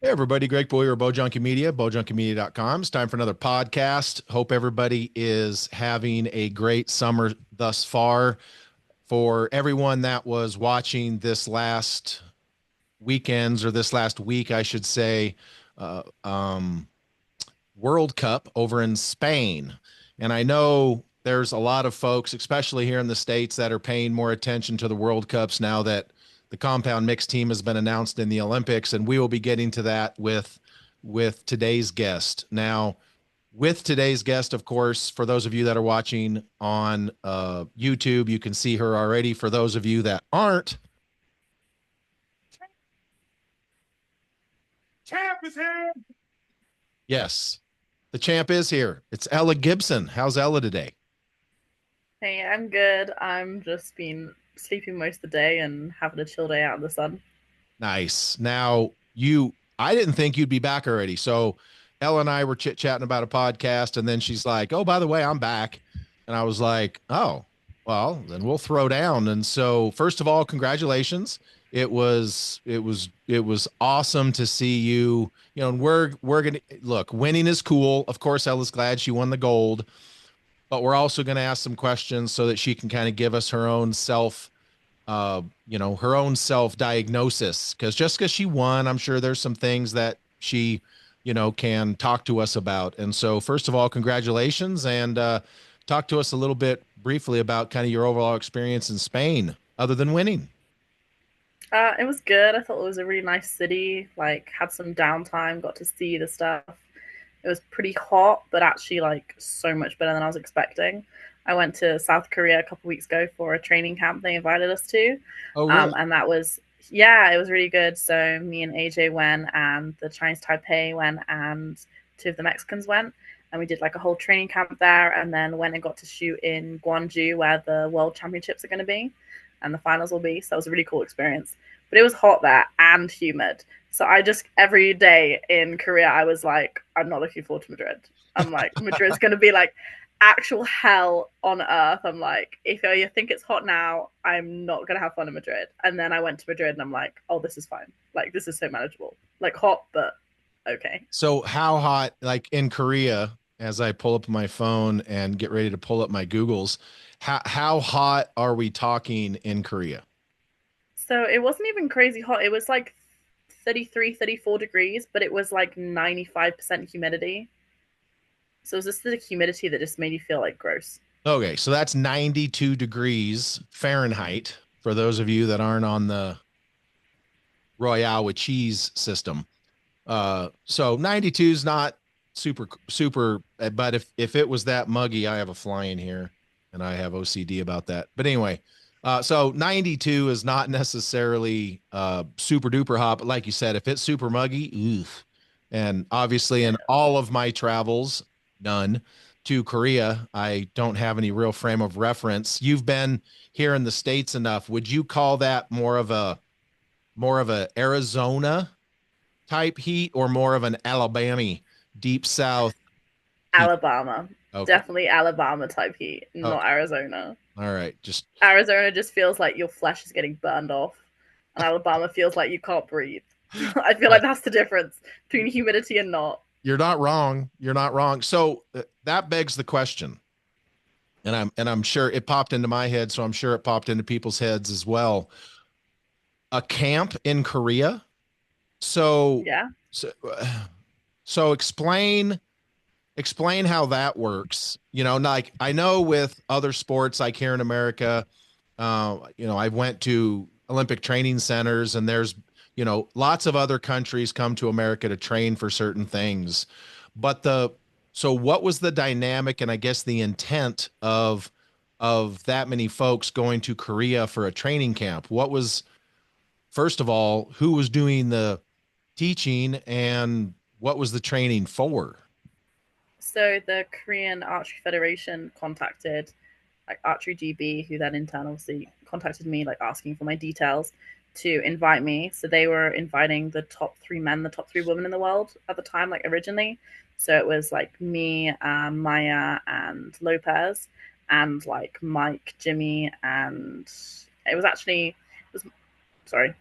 Hey everybody, Greg Boyer, Bow Junkie Media, bowjunkiemedia.com. It's time for another podcast. Hope everybody is having a great summer thus far. For everyone that was watching this last weekends or this last week, I should say, uh, um, World Cup over in Spain. And I know there's a lot of folks, especially here in the States, that are paying more attention to the World Cups now that the compound mixed team has been announced in the Olympics. And we will be getting to that with today's guest. Now, with today's guest, of course, for those of you that are watching on YouTube, you can see her already. For those of you that aren't, Champ is here. yes, the champ is here. It's Ella Gibson. How's Ella today? Hey, I'm good. I'm just been sleeping most of the day and having a chill day out in the sun. Nice. Now, I didn't think you'd be back already. So, Ella and I were chit chatting about a podcast, and then she's like, "Oh, by the way, I'm back," and I was like, "Oh, well, then we'll throw down." And so, first of all, congratulations. It was awesome to see you. You know, and we're gonna look. Winning is cool. Of course, Ella's glad she won the gold, but we're also going to ask some questions so that she can kind of give us her own her own self diagnosis. Because just because she won, I'm sure there's some things that she, can talk to us about. And so, first of all, congratulations, and talk to us a little bit briefly about kind of your overall experience in Spain, other than winning. It was good. I thought it was a really nice city. Like, had some downtime, got to see the stuff. It was pretty hot, but actually, like, so much better than I was expecting. I went to South Korea a couple weeks ago for a training camp they invited us to. Oh, really? And that was, yeah, it was really good. So, me and AJ went, and the Chinese Taipei went, and two of the Mexicans went. And we did like a whole training camp there, and then went and got to shoot in Gwangju, where the World Championships are going to be and the finals will be. So that was a really cool experience. But it was hot there and humid. So I just every day in Korea I was like, I'm not looking forward to Madrid. I'm like, Madrid's gonna be like actual hell on earth. I'm like, if you think it's hot now, I'm not gonna have fun in Madrid. And then I went to Madrid and I'm like, oh, this is fine. Like this is so manageable. Like hot, but okay. So, how hot, like in Korea, as I pull up my phone and get ready to pull up my Googles, how hot are we talking in Korea? So it wasn't even crazy hot. It was like 33, 34 degrees, but it was like 95% humidity. So it was just the humidity that just made you feel like gross. Okay, so that's 92 degrees Fahrenheit for those of you that aren't on the Royale with cheese system. So 92 is not super, but if it was that muggy, I have a fly in here and I have OCD about that. But anyway, so 92 is not necessarily super duper hot, but like you said, if it's super muggy, oof. And obviously, in all of my travels, none to Korea, I don't have any real frame of reference. You've been here in the States enough. Would you call that more of a Arizona type heat or more of an Alabama deep south heat? Alabama. Okay. Definitely Alabama type heat, Oh, not Arizona. all right. Just Arizona just feels like your flesh is getting burned off, and Alabama feels like you can't breathe. I feel like right. that's the difference between humidity and not. You're not wrong. You're not wrong. So that begs the question, and I'm sure it popped into my head, so I'm sure it popped into people's heads as well. A camp in Korea. So Yeah. so so explain how that works. Like I know with other sports like here in America, I went to Olympic training centers and there's, lots of other countries come to America to train for certain things. But so what was the dynamic and I guess the intent of that many folks going to Korea for a training camp? What was, first of all, who was doing the teaching and what was the training for? So the Korean Archery Federation contacted like Archery GB, who then in turn obviously contacted me, like asking for my details to invite me. So they were inviting the top three men, the top three women in the world at the time, like originally. So it was like me, Maya, and Lopez, and like Mike, Jimmy, and it was actually, it was, sorry,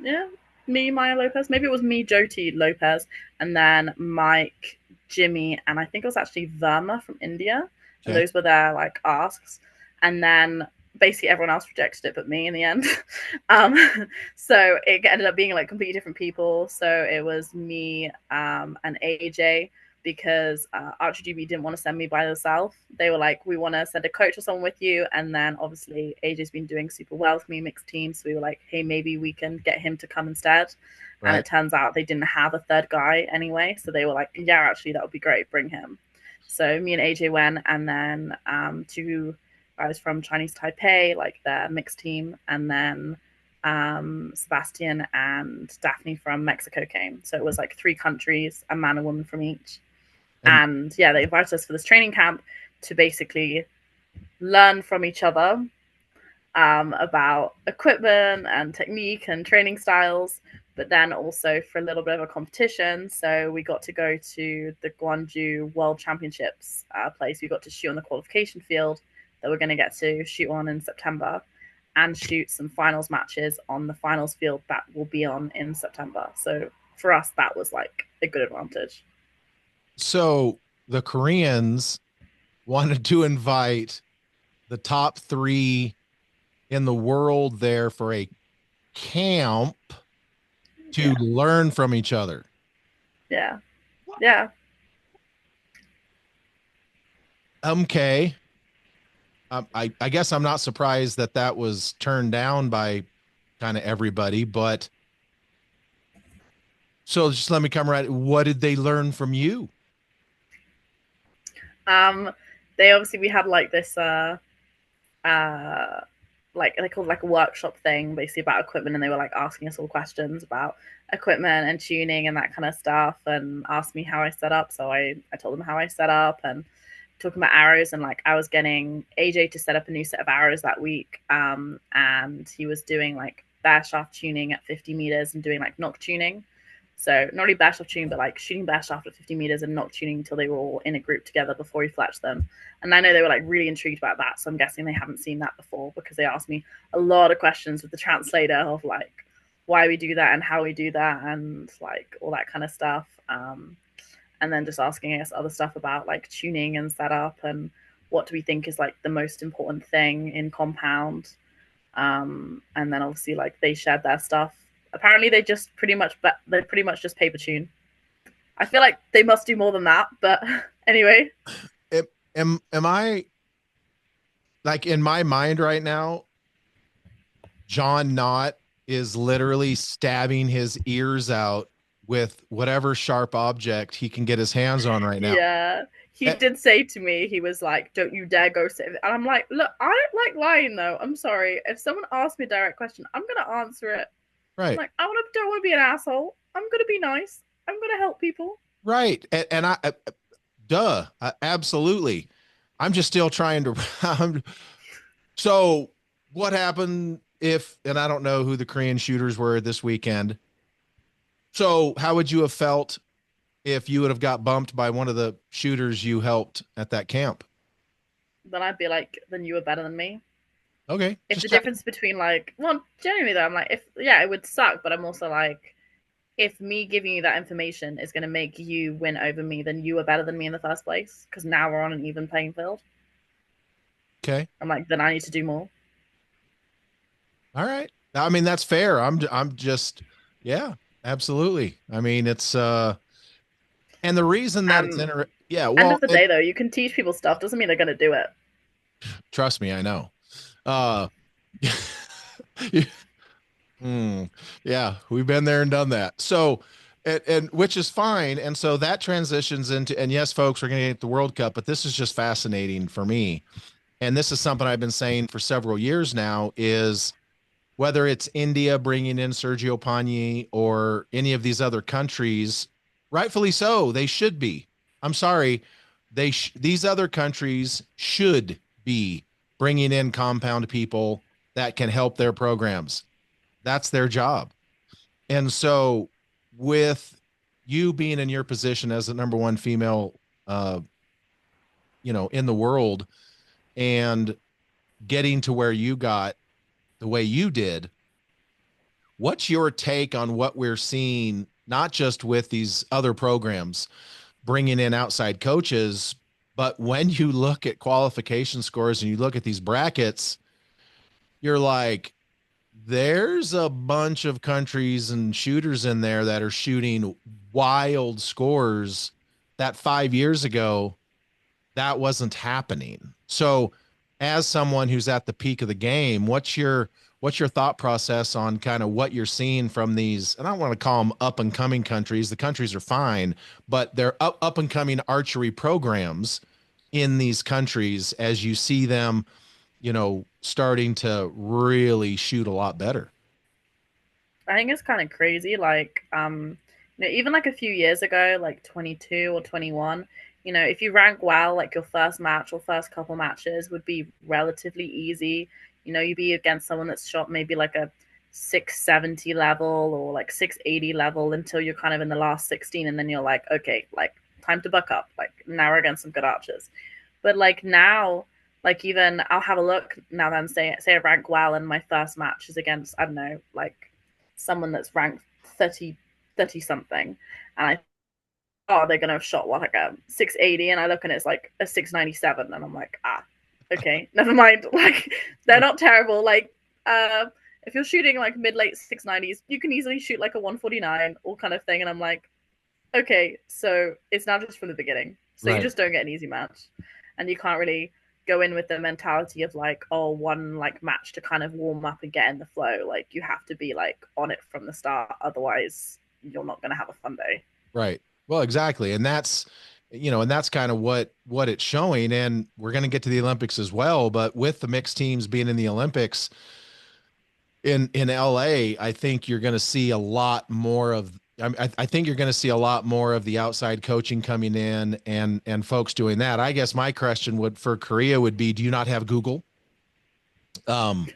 yeah. me, Maya Lopez. Maybe it was me, Jyoti Lopez, and then Mike, Jimmy, and I think it was actually Verma from India. And Okay. those were their like asks. And then basically everyone else rejected it but me in the end. um, so it ended up being like completely different people. So it was me and AJ because ArcherGB didn't want to send me by themselves. They were like, we want to send a coach or someone with you. And then obviously AJ's been doing super well for me, mixed team. So we were like, hey, maybe we can get him to come instead. And Right. it turns out they didn't have a third guy anyway. So they were like, yeah, actually, that would be great. Bring him. So me and AJ went, and then two guys from Chinese Taipei, like their mixed team, and then Sebastian and Daphne from Mexico came. So it was like 3 countries, a man and woman from each. And And yeah, they invited us for this training camp to basically learn from each other about equipment and technique and training styles, but then also for a little bit of a competition. So we got to go to the Gwangju World Championships place. We got to shoot on the qualification field that we're going to get to shoot on in September and shoot some finals matches on the finals field that will be on in September. So for us, that was like a good advantage. so the Koreans wanted to invite the top three in the world there for a camp to Yeah. learn from each other. Yeah. Yeah. Okay. I guess I'm not surprised that that was turned down by kind of everybody, but so just let me come right. What did they learn from you? Um, they obviously we had like this uh like they called like a workshop thing basically about equipment, and they were like asking us all questions about equipment and tuning and that kind of stuff, and asked me how I set up. So I told them how I set up, and talking about arrows, and like I was getting AJ to set up a new set of arrows that week, and he was doing like bear shaft tuning at 50 meters and doing like knock tuning. So not only bear shaft tuning, but like shooting bear shaft at 50 meters and knock tuning until they were all in a group together before he fletched them. And I know they were like really intrigued about that. So I'm guessing they haven't seen that before because they asked me a lot of questions with the translator of like why we do that and how we do that and like all that kind of stuff. And then just asking us other stuff about like tuning and setup and what do we think is like the most important thing in compound. And then obviously like they shared their stuff. Apparently they pretty much just paper tune. I feel like they must do more than that, but anyway. Am I like in my mind right now? John Knott is literally stabbing his ears out with whatever sharp object he can get his hands on right now. Yeah. He Eh, did say to me, he was like, don't you dare go save it. And I'm like, look, I don't like lying though. I'm sorry. If someone asks me a direct question, I'm gonna answer it. I'm right, like, don't want to be an asshole. I'm gonna be nice. I'm gonna help people. right, and duh, absolutely. I'm just still trying to. So, what happened if? And I don't know who the Korean shooters were this weekend. So, how would you have felt if you would have got bumped by one of the shooters you helped at that camp? Then I'd be like, then you were better than me. Okay, If just the check. difference between like, well, genuinely though, I'm like, if yeah, it would suck, but I'm also like, if me giving you that information is going to make you win over me, then you were better than me in the first place because now we're on an even playing field. Okay, I'm like, then I need to do more. all right. I mean, that's fair. I'm just, yeah, absolutely. I mean, it's and the reason that it's yeah, End well, of the day, though, you can teach people stuff doesn't mean they're going to do it. trust me, I know. Uh, yeah, we've been there and done that. So, and which is fine. And so that transitions into, and yes, folks, we're going to get the World Cup, but this is just fascinating for me. And this is something I've been saying for several years now is whether it's India bringing in Sergio Pagni or any of these other countries, rightfully so, they should be. I'm sorry, these other countries should be bringing in compound people that can help their programs. That's their job. And so, with you being in your position as the number one female, uh, in the world, and getting to where you got the way you did, What's your take on what we're seeing, not just with these other programs bringing in outside coaches, but when you look at qualification scores and you look at these brackets, you're like, there's a bunch of countries and shooters in there that are shooting wild scores that 5 years ago that wasn't happening. So, as someone who's at the peak of the game, what's your thought process on kind of what you're seeing from these? And I don't want to call them up and coming countries. The countries are fine, but they're up and coming archery programs in these countries as you see them, starting to really shoot a lot better. I think it's kind of crazy. Like, even like a few years ago, like 22 or 21, if you rank well, like your first match or first couple matches would be relatively easy. You'd be against someone that's shot maybe like a 670 level or like 680 level until you're kind of in the last 16. And then you're like, okay, like time to buck up. Like now we're against some good archers. But like now, like even I'll have a look now then say I rank well and my first match is against, I don't know, like someone that's ranked 30 something, and I oh they're gonna have shot what like a 680, and I look and it's like a 697, and I'm like okay, never mind. Like they're not terrible. Like if you're shooting like mid late 690s, you can easily shoot like a 149 all kind of thing, and I'm like okay, so it's not just from the beginning, so you Right. just don't get an easy match, and you can't really go in with the mentality of like one like match to kind of warm up and get in the flow. Like you have to be like on it from the start, otherwise you're not going to have a fun day. Right. Well, exactly. And that's kind of what it's showing. And we're going to get to the Olympics as well, but with the mixed teams being in the Olympics in LA, I think you're going to see a lot more of I think you're going to see a lot more of the outside coaching coming in and folks doing that. I guess my question would for Korea would be, do you not have Google? Um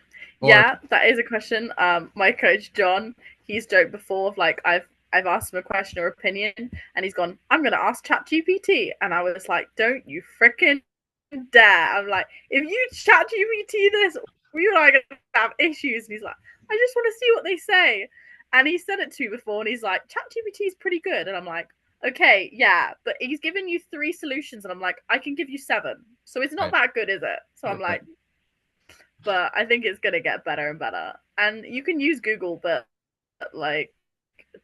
or Yeah, that is a question. My coach John, he's joked before of like I've asked him a question or opinion, and he's gone, I'm gonna ask ChatGPT, and I was like, don't you freaking dare! I'm like, if you ChatGPT this, you and I are gonna have issues. And he's like, I just want to see what they say, and he said it to me before, and he's like, ChatGPT is pretty good, and I'm like, okay, yeah, but he's given you 3 solutions, and I'm like, I can give you 7, so it's not right, that good, is it? So I'm right. like, but I think it's gonna get better and better. And you can use Google, but like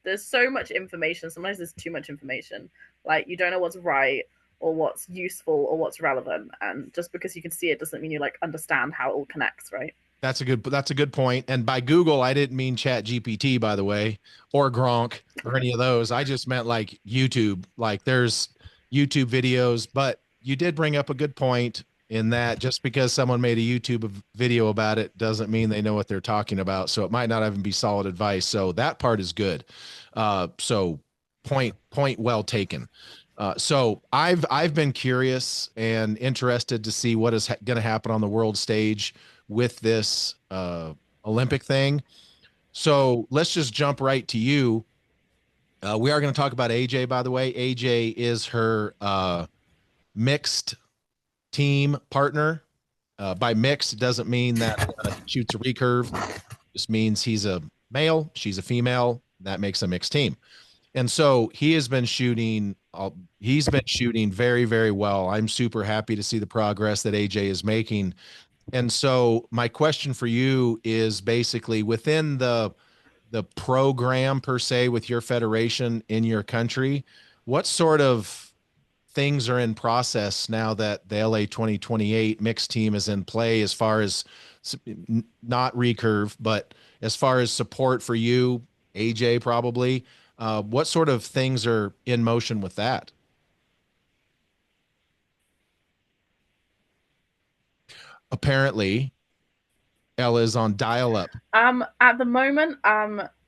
there's so much information. Sometimes there's too much information. Like you don't know what's right or what's useful or what's relevant. And just because you can see it doesn't mean you like understand how it all connects, right? That's a good point. And by Google, I didn't mean Chat GPT, by the way, or Gronk or any of those. I just meant like YouTube. Like there's YouTube videos, but you did bring up a good point in that just because someone made a YouTube video about it doesn't mean they know what they're talking about. So it might not even be solid advice. So that part is good. So point well taken. So I've been curious and interested to see what is going to happen on the world stage with this Olympic thing. So let's just jump right to you. We are going to talk about AJ, by the way. AJ is her mixed team partner. By mixed, it doesn't mean that he shoots a recurve. It just means he's a male, she's a female. That makes a mixed team. And so he's been shooting very, very well. I'm super happy to see the progress that AJ is making. And so my question for you is basically within the program per se with your federation in your country, what sort of things are in process now that the LA 2028 mixed team is in play as far as not recurve, but as far as support for you, AJ probably, what sort of things are in motion with that? Apparently, Ella's on dial up. At the moment,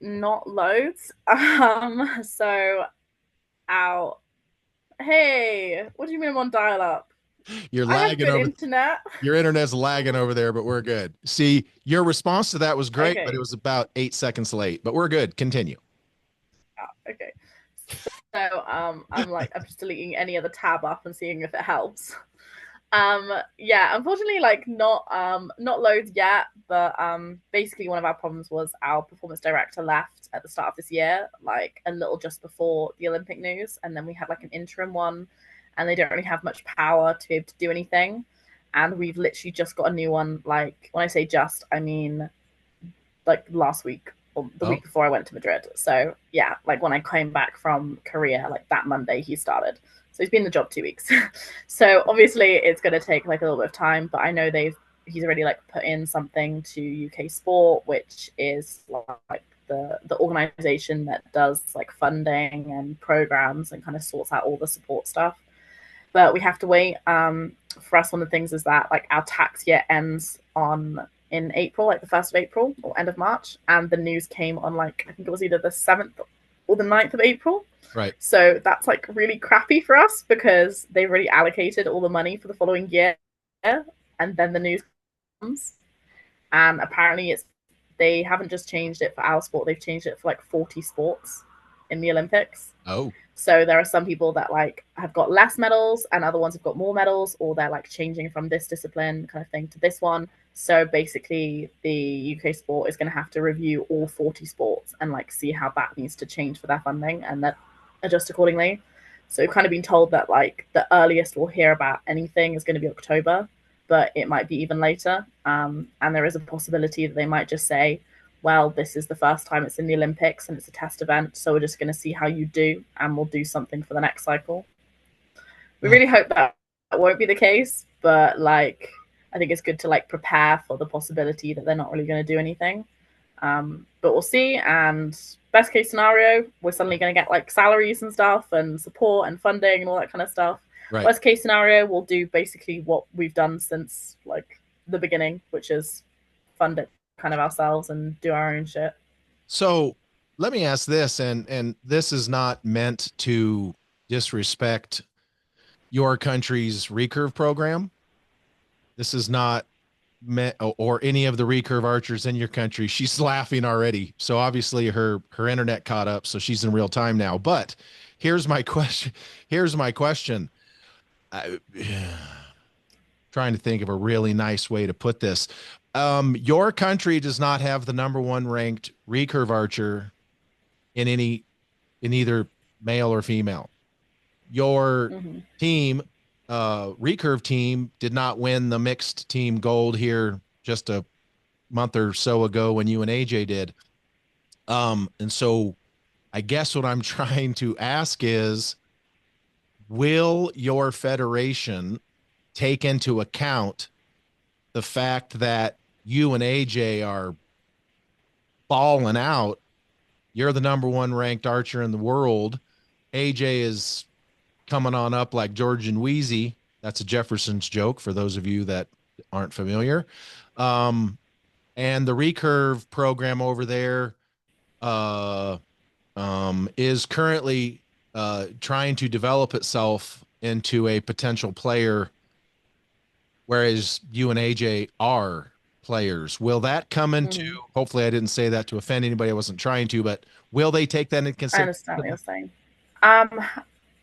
not loads. So out. Hey, what do you mean I'm on dial up? You're I have lagging good over. internet. Your internet's lagging over there, but we're good. See, your response to that was great, but it Okay. was about 8 seconds late. But we're good. Continue. Okay. So I'm just deleting any other tab up and seeing if it helps. Yeah, unfortunately, like not loads yet, but basically one of our problems was our performance director left at the start of this year, like a little just before the Olympic news, and then we had like an interim one, and they don't really have much power to be able to do anything. And we've literally just got a new one. Like when I say just, I mean like last week or the Oh, week before I went to Madrid. So yeah, like when I came back from Korea, like that Monday he started. So he's been in the job 2 weeks. So obviously it's going to take like a little bit of time, but I know he's already like put in something to UK Sport, which is like the organization that does like funding and programs and kind of sorts out all the support stuff. But we have to wait. For us, one of the things is that like our tax year ends on in April, like the 1st of April or end of March, and the news came on like I think it was either the 7th or the 9th of April. right. So that's like really crappy for us because they've already allocated all the money for the following year, and then the news comes, and apparently they haven't just changed it for our sport; they've changed it for like 40 sports in the Olympics. Oh, So there are some people that like have got less medals and other ones have got more medals, or they're like changing from this discipline kind of thing to this one. So basically the UK sport is going to have to review all 40 sports and like see how that needs to change for their funding and then adjust accordingly. So we've kind of been told that like the earliest we'll hear about anything is going to be October, but it might be even later. And there is a possibility that they might just say, well, this is the first time it's in the Olympics and it's a test event, so we're just going to see how you do and we'll do something for the next cycle. We really hope that won't be the case, but like I think it's good to like prepare for the possibility that they're not really going to do anything. But we'll see. And best case scenario, we're suddenly going to get like salaries and stuff and support and funding and all that kind of stuff. right. Worst case scenario, we'll do basically what we've done since like the beginning, which is fund it kind of ourselves and do our own shit. So let me ask this, and this is not meant to disrespect your country's recurve program. This is not meant, or any of the recurve archers in your country. She's laughing already. So obviously her internet caught up, so she's in real time now. But here's my question. Here's my question. I, trying to think of a really nice way to put this. Your country does not have the number one ranked recurve archer in any in either male or female. Your Mm-hmm. team, recurve team, did not win the mixed team gold here just a month or so ago when you and AJ did. And so I guess what I'm trying to ask is, will your federation take into account the fact that you and AJ are balling out? You're the number one ranked archer in the world. AJ is coming on up like George and Wheezy. That's a Jefferson's joke for those of you that aren't familiar. Um, and the recurve program over there uh, is currently trying to develop itself into a potential player, whereas you and AJ are players. Will that come into, Mm-hmm. hopefully I didn't say that to offend anybody, I wasn't trying to, but will they take that into I consideration? understand what you're saying. Um,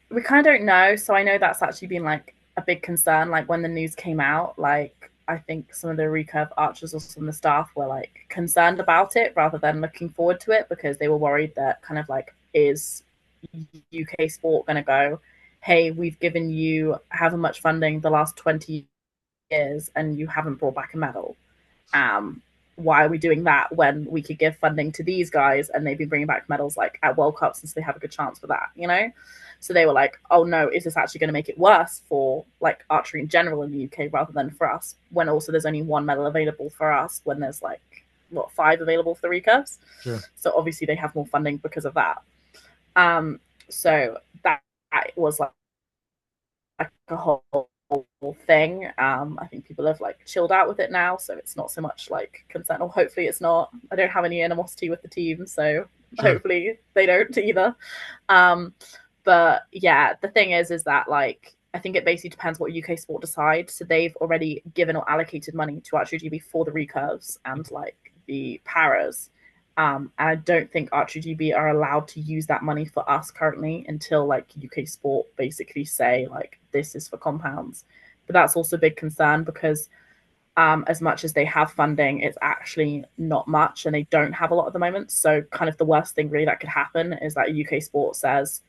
we kind of don't know. So I know that's actually been like a big concern. Like when the news came out, like I think some of the recurve archers or some of the staff were like concerned about it rather than looking forward to it because they were worried that kind of like is UK sport going to go, hey, we've given you however much funding the last 20 years and you haven't brought back a medal. Um, why are we doing that when we could give funding to these guys and they've been bringing back medals like at World Cups since they have a good chance for that, you know? So they were like, oh no, is this actually going to make it worse for like archery in general in the UK rather than for us? When also there's only one medal available for us when there's like what 5 available for the recurves. Sure. So obviously they have more funding because of that. Um, so that was like a whole thing. I think people have like chilled out with it now, so it's not so much like concern. Or hopefully, it's not. I don't have any animosity with the team, so Sure. hopefully they don't either. Um, but yeah, the thing is that like I think it basically depends what UK Sport decides. So they've already given or allocated money to Archery GB for the recurves and like the paras. And I don't think Archery GB are allowed to use that money for us currently until like UK Sport basically say like this is for compounds. But that's also a big concern because as much as they have funding, it's actually not much, and they don't have a lot at the moment. So, kind of the worst thing really that could happen is that UK Sport says,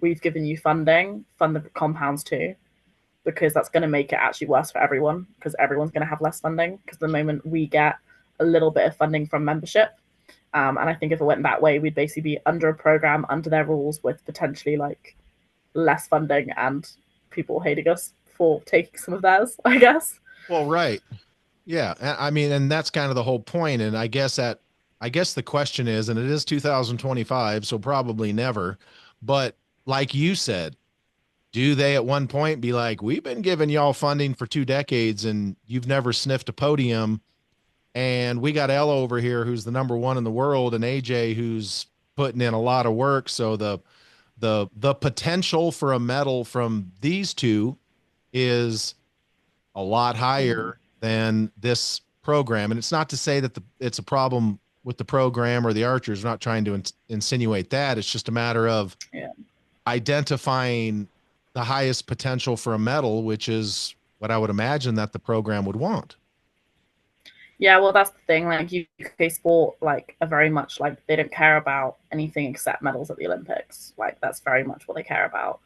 "We've given you funding, fund the compounds too," because that's going to make it actually worse for everyone because everyone's going to have less funding. Because the moment we get a little bit of funding from membership, and I think if it went that way, we'd basically be under a program, under their rules, with potentially like less funding and people hating us for taking some of theirs, I guess. Well, right. Yeah. I mean, and that's kind of the whole point. And I guess the question is, and it is 2025, so probably never, but like you said, do they at one point be like, we've been giving y'all funding for 2 decades and you've never sniffed a podium? And we got Ella over here, who's the number one in the world, and AJ, who's putting in a lot of work. So the potential for a medal from these two is a lot Mm-hmm. higher than this program. And it's not to say that it's a problem with the program or the archers. We're not trying to insinuate that. It's just a matter of Yeah. identifying the highest potential for a medal, which is what I would imagine that the program would want. Yeah, well, that's the thing. Like UK sport, like are very much like they don't care about anything except medals at the Olympics. Like that's very much what they care about.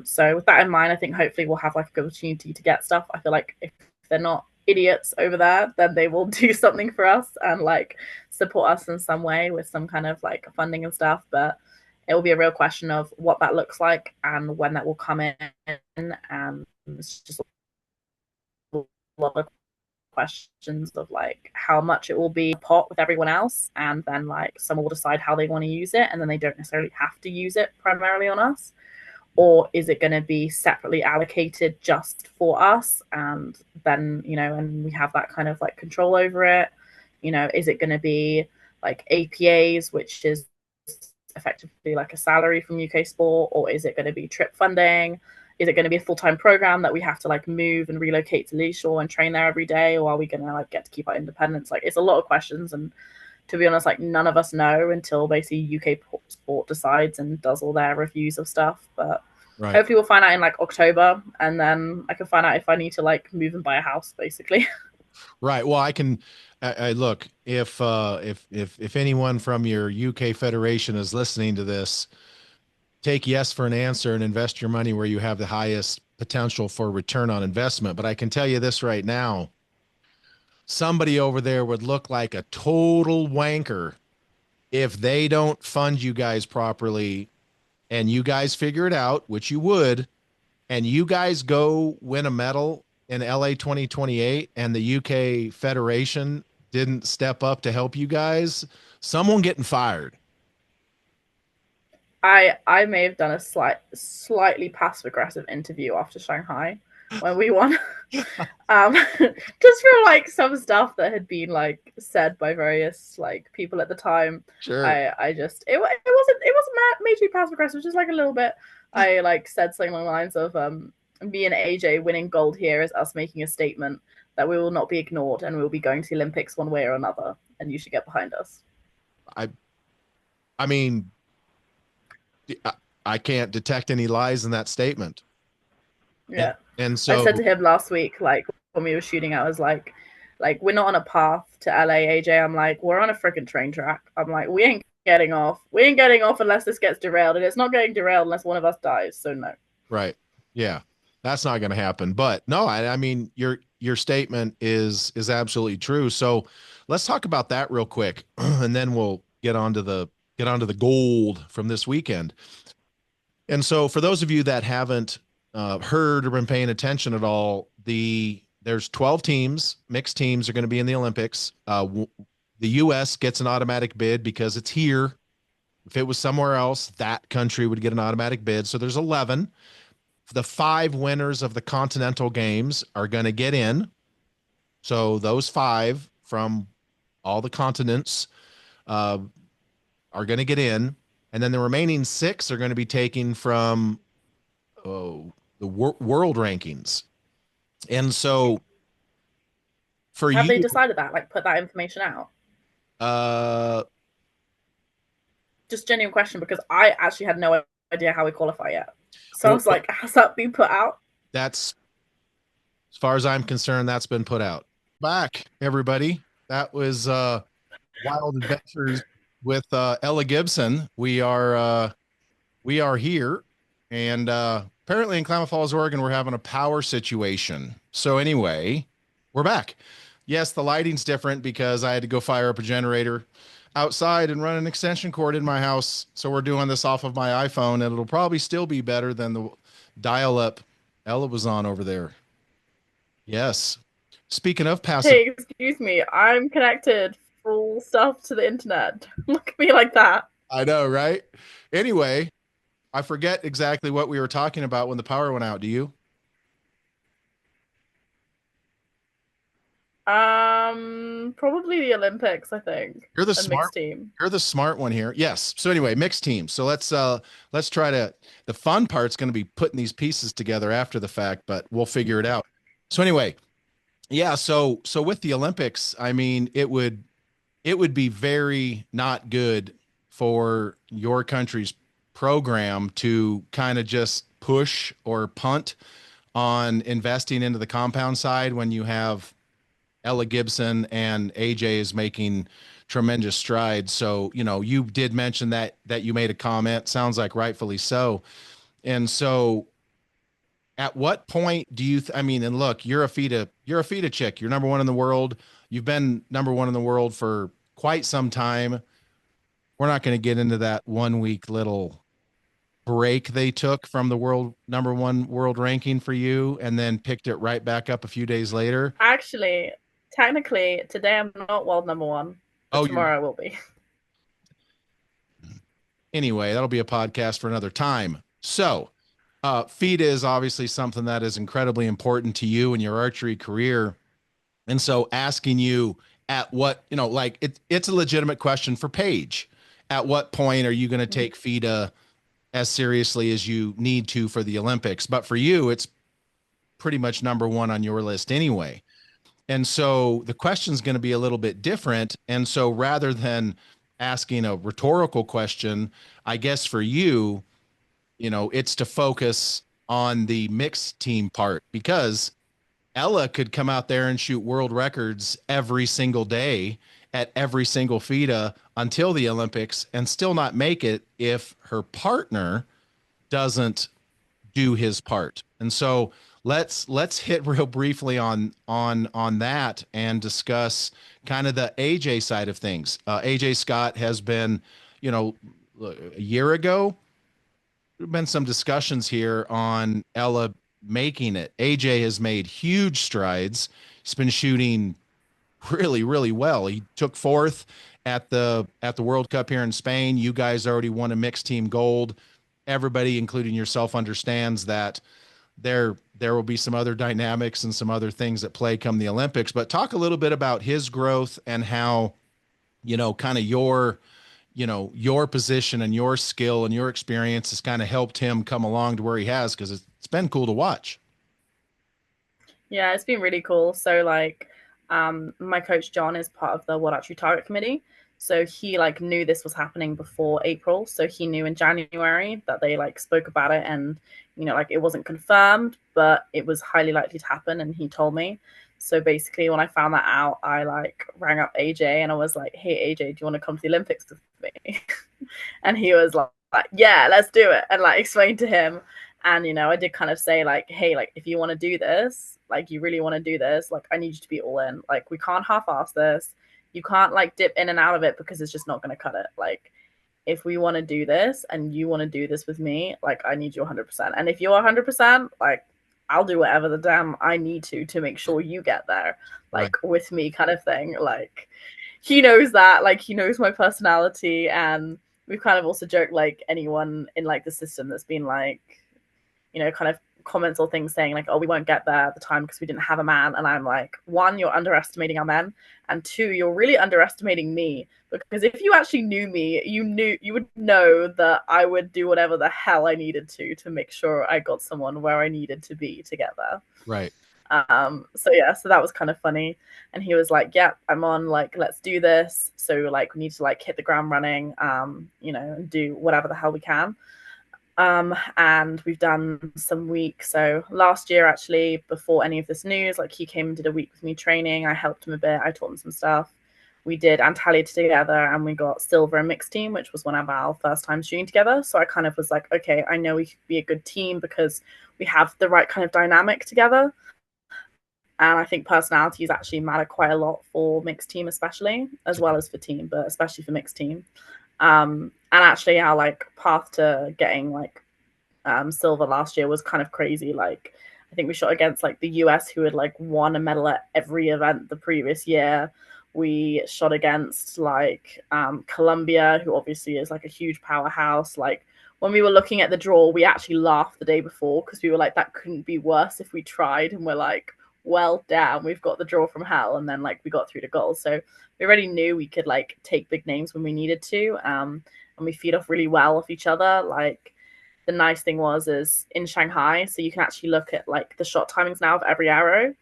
So with that in mind, I think hopefully we'll have like a good opportunity to get stuff. I feel like if they're not idiots over there, then they will do something for us and like support us in some way with some kind of like funding and stuff. But it will be a real question of what that looks like and when that will come in. And it's just a lot of questions of like how much it will be pot with everyone else, and then like someone will decide how they want to use it, and then they don't necessarily have to use it primarily on us. Or is it going to be separately allocated just for us, and then and we have that kind of like control over it? Is it going to be like APAs, which is effectively like a salary from UK sport, or is it going to be trip funding? Is it going to be a full-time program that we have to like move and relocate to Leashore and train there every day, or are we going to like get to keep our independence? Like it's a lot of questions, and to be honest, like none of us know until basically UK sport decides and does all their reviews of stuff. But Right. hopefully we'll find out in like October, and then I can find out if I need to like move and buy a house basically. Right. Well, I can. I look, if anyone from your UK federation is listening to this, take yes for an answer and invest your money where you have the highest potential for return on investment. But I can tell you this right now, somebody over there would look like a total wanker if they don't fund you guys properly and you guys figure it out, which you would, and you guys go win a medal in LA 2028 and the UK Federation didn't step up to help you guys, someone getting fired. I may have done a slightly passive aggressive interview after Shanghai when we won. Just from like some stuff that had been like said by various like people at the time. Sure. I just it wasn't majorly passive aggressive, just like a little bit. I like said something along the lines of me and AJ winning gold here is us making a statement that we will not be ignored and we will be going to the Olympics one way or another, and you should get behind us. I I mean, I, I can't detect any lies in that statement. And Yeah. and I said so to him last week, like when we were shooting, I was like we're not on a path to LA, AJ. I'm like, we're on a freaking train track. I'm like, we ain't getting off. We ain't getting off unless this gets derailed, and it's not getting derailed unless one of us dies. So no. right. Yeah. That's not going to happen. But no, I mean your statement is absolutely true. So let's talk about that real quick and then we'll get onto the gold from this weekend. And so, for those of you that haven't heard or been paying attention at all, there's 12 teams. Mixed teams are going to be in the Olympics. The U.S. gets an automatic bid because it's here. If it was somewhere else, that country would get an automatic bid. So there's 11. The five winners of the Continental Games are going to get in. So those five from all the continents uh, are going to get in, and then the remaining six are going to be taken from the world rankings. And so for Have you, they decided that? Like, put that information out? uh, Just genuine question because I actually had no idea how we qualify yet. So I well, was like, has that been put out? that's As far as I'm concerned, that's been put out. Back, everybody. That was Wild Adventures with Ella Gibson. We are here, and apparently in Klamath Falls, Oregon, we're having a power situation. So anyway, we're back. Yes, the lighting's different because I had to go fire up a generator outside and run an extension cord in my house. So we're doing this off of my iPhone, and it'll probably still be better than the dial-up Ella was on over there. Yes. Speaking of passive, Hey, excuse me. I'm connected full stuff to the internet. Look at me like that. I know, right? Anyway, I forget exactly what we were talking about when the power went out. Do you? Probably the Olympics, I think, You're the and smart mixed team. you're the smart one here. Yes. So anyway, mixed teams. So let's try to the fun part's going to be putting these pieces together after the fact, but we'll figure it out. So anyway, yeah, so with the Olympics, I mean, it would be very not good for your country's program to kind of just push or punt on investing into the compound side when you have Ella Gibson and AJ is making tremendous strides. So, you did mention that you made a comment, sounds like rightfully so. And so at what point do you I mean, and look, you're a FIDA chick. You're number 1 in the world. You've been number 1 in the world for quite some time. We're not going to get into that 1 week little break they took from the world number 1 world ranking for you and then picked it right back up a few days later. Actually, technically, today I'm not world number one, but Oh, you're tomorrow I will be. anyway, that'll be a podcast for another time. So, FIDA is obviously something that is incredibly important to you in your archery career. And so asking you at what, like it's a legitimate question for Paige. At what point are you going to take FIDA as seriously as you need to for the Olympics? But for you, it's pretty much number 1 on your list anyway. And so the question is going to be a little bit different. And so rather than asking a rhetorical question, I guess for you, it's to focus on the mixed team part because Ella could come out there and shoot world records every single day at every single FIDA until the Olympics and still not make it if her partner doesn't do his part. And so let's hit real briefly on that and discuss kind of the AJ side of things. AJ Scott has been, a year ago, there've been some discussions here on Ella making it. AJ has made huge strides. He's been shooting really, really well. He took 4th at the World Cup here in Spain. You guys already won a mixed team gold. Everybody, including yourself, understands that there will be some other dynamics and some other things at play come the Olympics. But talk a little bit about his growth and how, kind of your position and your skill and your experience has kind of helped him come along to where he has, because it's been cool to watch. Yeah, it's been really cool. So like, my coach John is part of the World Archery Target Committee. So he like knew this was happening before April. So he knew in January that they like spoke about it, and like it wasn't confirmed, but it was highly likely to happen. And he told me. So basically, when I found that out, I like rang up AJ and I was like, "Hey AJ, do you want to come to the Olympics with me?" And he was like, "Yeah, let's do it," and like explained to him. And I did kind of say like, "Hey, like if you want to do this, like you really want to do this, like I need you to be all in. Like we can't half-ass this. You can't like dip in and out of it because it's just not going to cut it. Like if we want to do this and you want to do this with me, like I need you 100%. And if you're 100%, like I'll do whatever the damn I need to make sure you get there, Right. like with me kind of thing." Like he knows that, like he knows my personality. And we've kind of also joked like anyone in like the system that's been like, kind of comments or things saying like, "Oh, we won't get there at the time because we didn't have a man." And I'm like, one, you're underestimating our men, and two, you're really underestimating me, because if you actually knew me, you would know that I would do whatever the hell I needed to make sure I got someone where I needed to be to get there. Right. So yeah, so that was kind of funny. And he was like, "Yeah, I'm on, like let's do this. So like we need to like hit the ground running, and do whatever the hell we can." And we've done some weeks. So last year, actually, before any of this news, like he came and did a week with me training. I helped him a bit. I taught him some stuff. We did Antalya together, and we got silver in mixed team, which was one of our first time shooting together. So I kind of was like, okay, I know we could be a good team because we have the right kind of dynamic together. And I think personalities actually matter quite a lot for mixed team, especially, as well as for team, but especially for mixed team. And actually our like path to getting like silver last year was kind of crazy. Like I think we shot against like the US, who had like won a medal at every event the previous year. We shot against like Colombia, who obviously is like a huge powerhouse. Like when we were looking at the draw, we actually laughed the day before because we were like, that couldn't be worse if we tried. And we're like, well, damn, we've got the draw from hell. And then like we got through to goals. So we already knew we could like take big names when we needed to. And we feed off really well off each other. Like the nice thing is in Shanghai, so you can actually look at like the shot timings now of every arrow.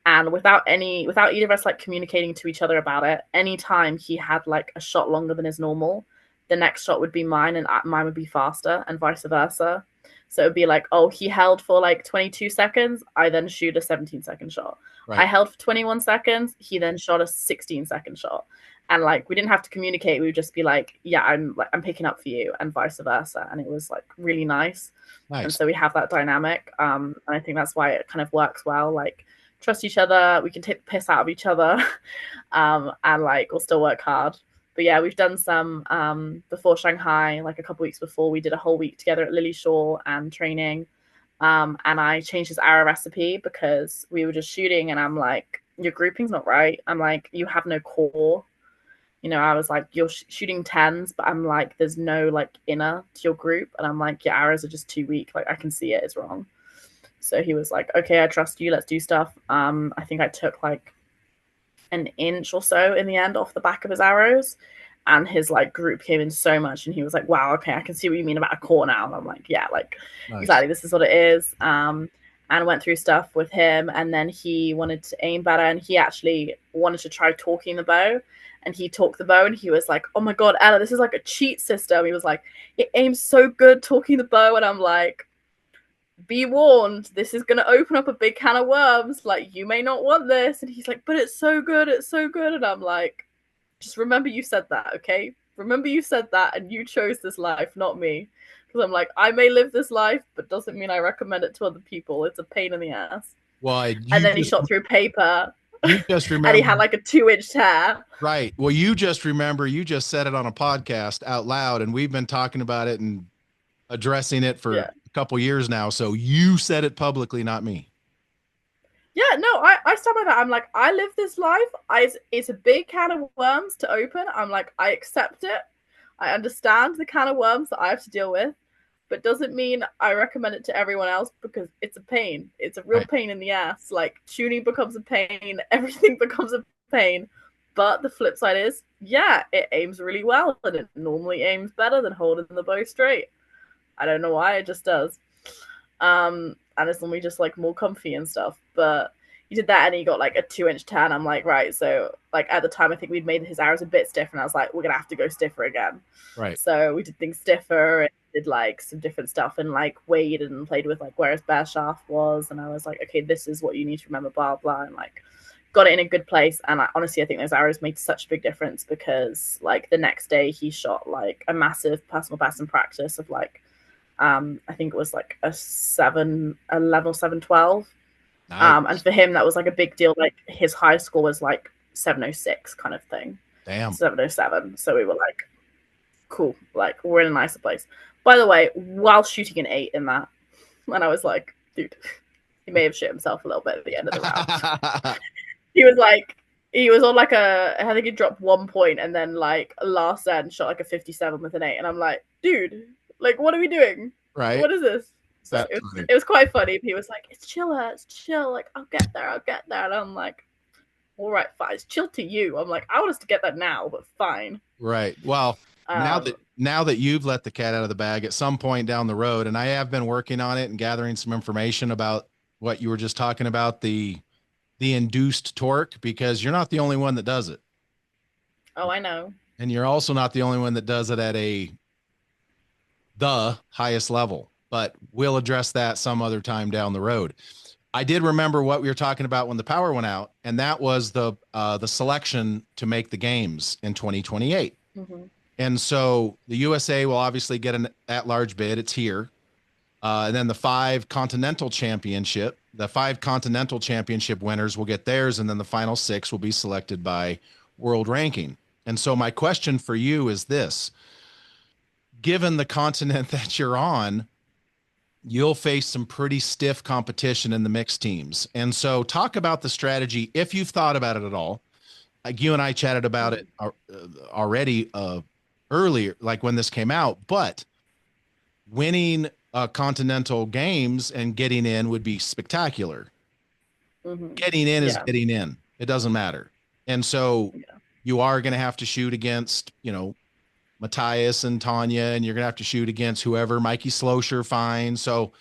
And without either of us like communicating to each other about it, anytime he had like a shot longer than his normal, the next shot would be mine and mine would be faster, and vice versa. So it would be like, oh, he held for like 22 seconds, I then shoot a 17-second shot. Right. I held for 21 seconds, he then shot a 16-second shot. And like we didn't have to communicate, we would just be like, yeah, I'm picking up for you, and vice versa. And it was like really nice. And so we have that dynamic. And I think that's why it kind of works well. Like trust each other, we can take the piss out of each other, and like we'll still work hard. But yeah, we've done some before Shanghai, like a couple weeks before, we did a whole week together at Lily Shore and training. And I changed his arrow recipe because we were just shooting, and I'm like, your grouping's not right. I'm like, you have no core. You know, I was like, you're shooting 10s, but I'm like, there's no like inner to your group. And I'm like, your arrows are just too weak. Like I can see it is wrong. So he was like, okay, I trust you. Let's do stuff. I think I took like an inch or so in the end off the back of his arrows, and his like group came in so much, and he was like, wow, okay, I can see what you mean about a core now. And I'm like, yeah, like exactly, this is what it is. And went through stuff with him, and then he wanted to aim better, and he actually wanted to try talking the bow, and he talked the bow, and he was like, oh my god, Ella, this is like a cheat system. He was like, it aims so good talking the bow. And I'm like, be warned, this is going to open up a big can of worms. Like, you may not want this. And he's like, but it's so good, it's so good. And I'm like, just remember you said that, okay? Remember you said that, and you chose this life, not me. Because I'm like, I may live this life, but doesn't mean I recommend it to other people. It's a pain in the ass. Well, and then he shot through paper. You just remember. And he had like a 2-inch tear. Right. Well, you just remember, you just said it on a podcast out loud, and we've been talking about it and addressing it for a couple years now. So you said it publicly, not me. Yeah, no, I stand by that. I'm like, I live this life. It's a big can of worms to open. I'm like, I accept it. I understand the can of worms that I have to deal with, but doesn't mean I recommend it to everyone else, because it's a pain. It's a real pain in the ass. Like, tuning becomes a pain. Everything becomes a pain. But the flip side is, yeah, it aims really well, and it normally aims better than holding the bow straight. I don't know why, it just does. And it's normally just like more comfy and stuff. But he did that, and he got like a 2-inch tear. I'm like, right. So like at the time, I think we'd made his arrows a bit stiffer, and I was like, we're gonna have to go stiffer again. Right. So we did things stiffer, and did like some different stuff, and like weighed and played with like where his bear shaft was. And I was like, okay, this is what you need to remember, blah blah, and like got it in a good place. And honestly, I think those arrows made such a big difference, because like the next day he shot like a massive personal best in practice of like, I think it was like a level 712. Nice. And for him, that was like a big deal. Like his high score was like 706 kind of thing. Damn. 707. So we were like, cool. Like, we're in a nicer place. By the way, while shooting an 8 in that, and I was like, dude, he may have shit himself a little bit at the end of the round. He was on like I think he dropped 1 point, and then like last end shot like a 57 with an 8. And I'm like, dude, like, what are we doing? Right. What is this? So it was quite funny. He was like, it's chill. Like, I'll get there. And I'm like, all right, fine. It's chill to you. I'm like, I want us to get that now, but fine. Right. Well, now that you've let the cat out of the bag, at some point down the road, and I have been working on it and gathering some information about what you were just talking about, the induced torque, because you're not the only one that does it. Oh, I know. And you're also not the only one that does it at a the highest level, but we'll address that some other time down the road. I did remember what we were talking about when the power went out, and that was the selection to make the games in 2028. Mm-hmm. And so the USA will obviously get an at-large bid. It's here. And then the five continental championship winners will get theirs, and then the final six will be selected by world ranking. And so my question for you is this: given the continent that you're on, you'll face some pretty stiff competition in the mixed teams. And so talk about the strategy if you've thought about it at all. Like you and I chatted about it already earlier, like when this came out, but winning continental games and getting in would be spectacular. Mm-hmm. Getting in is getting in. It doesn't matter. And so you are going to have to shoot against, Matthias and Tanya, and you're going to have to shoot against whoever Mikey Slosher finds. So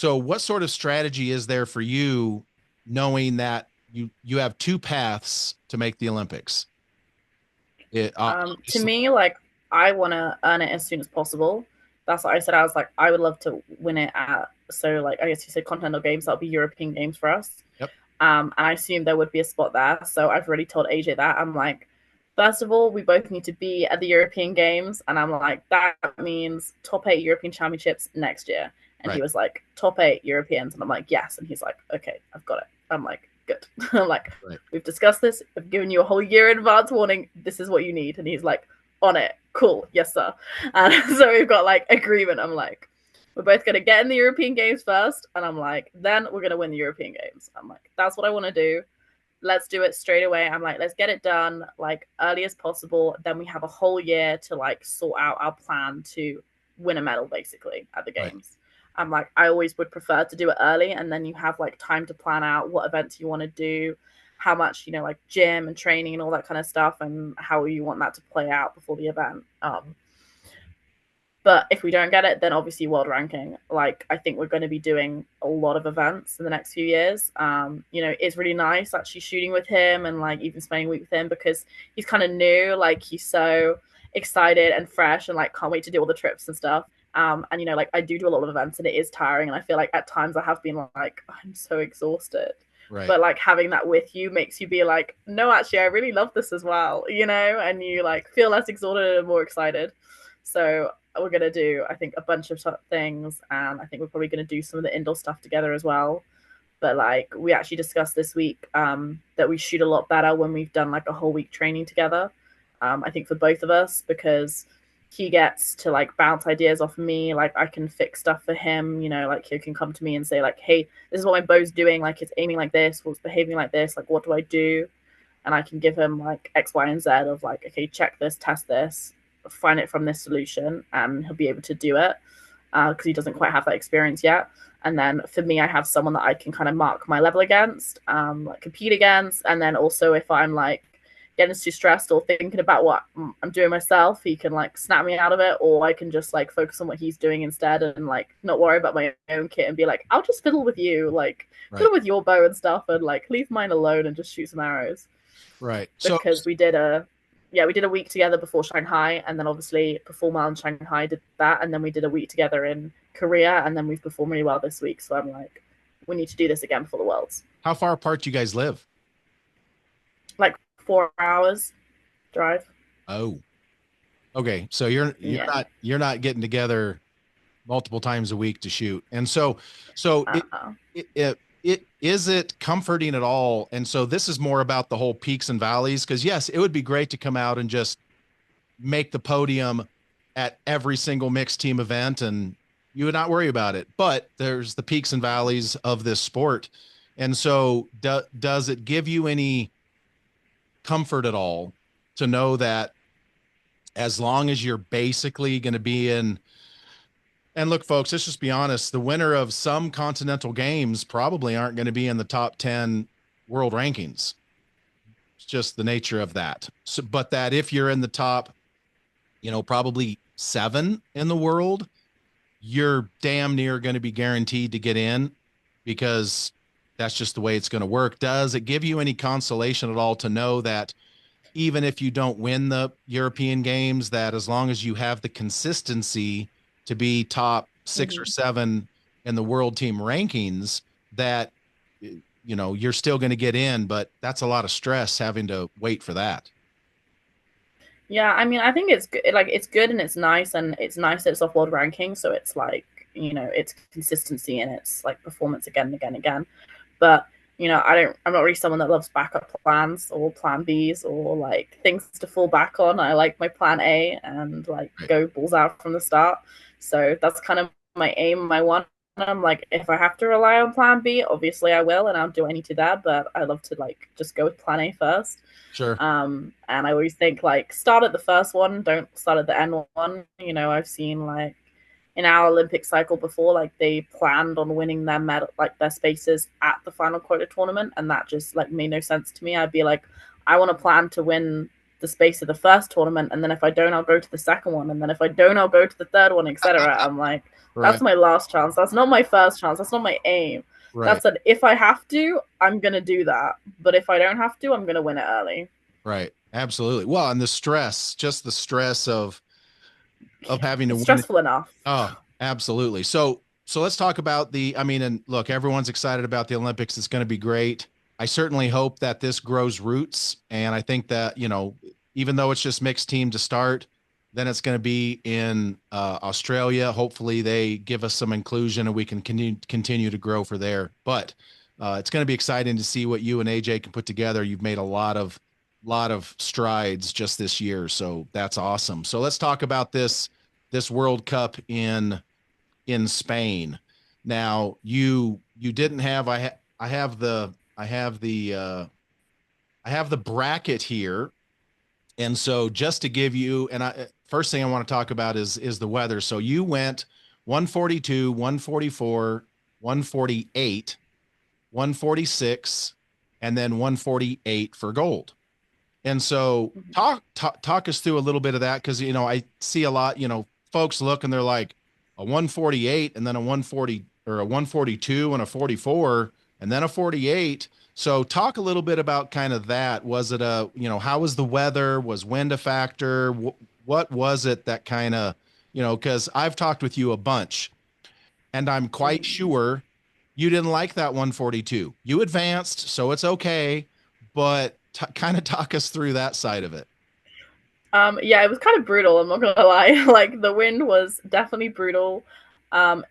what sort of strategy is there for you, knowing that you have two paths to make the Olympics? To me, like, I want to earn it as soon as possible. That's what I said. I was like, I would love to win it at, so like, I guess you said continental games, that'll be European games for us. Yep. And I assume there would be a spot there. So I've already told AJ that. I'm like, first of all, we both need to be at the European games. And I'm like, that means top 8 European championships next year. And he was like, top 8 Europeans. And I'm like, yes. And he's like, okay, I've got it. I'm like, good. I'm like, we've discussed this. I've given you a whole year in advance warning. This is what you need. And he's like, on it. Cool. Yes, sir. And so we've got like agreement. I'm like, we're both going to get in the European games first. And I'm like, then we're going to win the European games. I'm like, that's what I want to do. Let's do it straight away. I'm like, let's get it done like early as possible. Then we have a whole year to like sort out our plan to win a medal basically at the games. I'm like, I always would prefer to do it early. And then you have like time to plan out what events you want to do, how much, like gym and training and all that kind of stuff, and how you want that to play out before the event. But if we don't get it, then obviously world ranking. Like, I think we're going to be doing a lot of events in the next few years. It's really nice actually shooting with him and like even spending a week with him, because he's kind of new. Like, he's so excited and fresh and like can't wait to do all the trips and stuff. And like I do a lot of events and it is tiring, and I feel like at times I have been like, I'm so exhausted. Right. But like having that with you makes you be like, no, actually, I really love this as well, and you like feel less exhausted and more excited. So we're going to do, I think, a bunch of things. And I think we're probably going to do some of the indoor stuff together as well. But like we actually discussed this week that we shoot a lot better when we've done like a whole week training together. I think for both of us, because he gets to like bounce ideas off of me. Like I can fix stuff for him, like he can come to me and say like, hey, this is what my bow's doing. Like it's aiming like this, or it's behaving like this. Like, what do I do? And I can give him like X, Y, and Z of like, okay, check this, test this, find it from this solution, and he'll be able to do it because he doesn't quite have that experience yet. And then for me, I have someone that I can kind of mark my level against, like compete against. And then also if I'm like getting too stressed or thinking about what I'm doing myself, he can like snap me out of it, or I can just like focus on what he's doing instead and like not worry about my own kit and be like, I'll just fiddle with you, like fiddle with your bow and stuff, and like leave mine alone and just shoot some arrows. Right. Because we did a week together before Shanghai, and then obviously perform well in Shanghai, did that, and then we did a week together in Korea, and then we've performed really well this week. So I'm like, we need to do this again for the Worlds. How far apart do you guys live? Like 4 hours drive. Oh, okay. So you're not getting together multiple times a week to shoot, and so it is it comforting at all? And so this is more about the whole peaks and valleys, because yes, it would be great to come out and just make the podium at every single mixed team event and you would not worry about it. But there's the peaks and valleys of this sport. And so does it give you any comfort at all to know that as long as you're basically going to be in, and look, folks, let's just be honest, the winner of some continental games probably aren't going to be in the top 10 world rankings. It's just the nature of that. So, but that if you're in the top, probably 7 in the world, you're damn near going to be guaranteed to get in, because that's just the way it's going to work. Does it give you any consolation at all to know that even if you don't win the European games, that as long as you have the consistency to be top 6 or Mm-hmm. 7 in the world team rankings, that you're still going to get in, but that's a lot of stress having to wait for that. Yeah, I mean, I think it's good. Like, it's good and it's nice, and it's nice that it's off world ranking, so it's like, it's consistency and it's like performance again and again and again. But I'm not really someone that loves backup plans or plan Bs or like things to fall back on. I like my plan A and like Right. go balls out from the start. So that's kind of my aim, my one. And I'm like, if I have to rely on plan B, obviously I will, and I'll do what I need to there. But I love to like just go with plan A first. Sure. And I always think like start at the first one, don't start at the end one. I've seen like in our Olympic cycle before, like they planned on winning their medal, like their spaces at the final quota tournament, and that just like made no sense to me. I'd be like, I want to plan to win the space of the first tournament, and then if I don't, I'll go to the second one, and then if I don't, I'll go to the third one, etc. I'm like, Right. that's my last chance. That's not my first chance. That's not my aim. Right. That's an if I have to, I'm gonna do that. But if I don't have to, I'm gonna win it early. Right. Absolutely. Well, and the stress, just the stress of having to It's win it. stressful enough. Oh, absolutely. So let's talk about I mean, and look, everyone's excited about the Olympics. It's going to be great. I certainly hope that this grows roots. And I think that, even though it's just mixed team to start, then it's going to be in Australia. Hopefully they give us some inclusion and we can continue to grow for there. But it's going to be exciting to see what you and AJ can put together. You've made a lot of strides just this year. So that's awesome. So let's talk about this World Cup in Spain. Now you didn't have I have the bracket here, and so just to give you, and I first thing I want to talk about is the weather. So you went 142, 144, 148, 146, and then 148 for gold. And so Mhm. talk us through a little bit of that, because I see a lot, folks look and they're like a 148 and then a 140 or a 142 and a 44 and then a 48. So talk a little bit about kind of that. Was it how was the weather? Was wind a factor? What was it that kind of, because I've talked with you a bunch and I'm quite Mm. sure you didn't like that 142. You advanced, so it's okay, but kind of talk us through that side of it. Yeah, it was kind of brutal. I'm not gonna lie. Like the wind was definitely brutal.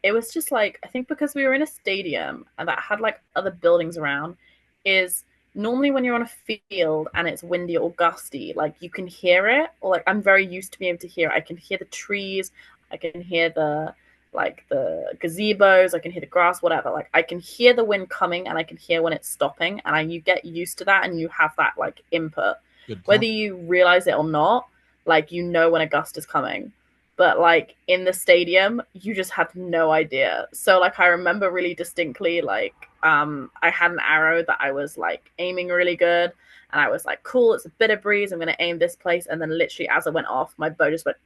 It was just like I think because we were in a stadium and that had like other buildings around, is normally when you're on a field and it's windy or gusty, like you can hear it. Or like I'm very used to being able to hear it. I can hear the trees. I can hear the gazebos. I can hear the grass. Whatever. Like I can hear the wind coming and I can hear when it's stopping. And you get used to that and you have that like input Good whether point. you realize it or not, like when a gust is coming. But like in the stadium, you just had no idea. So like I remember really distinctly like I had an arrow that I was like aiming really good and I was like, cool, it's a bit of breeze, I'm gonna aim this place, and then literally as it went off, my bow just went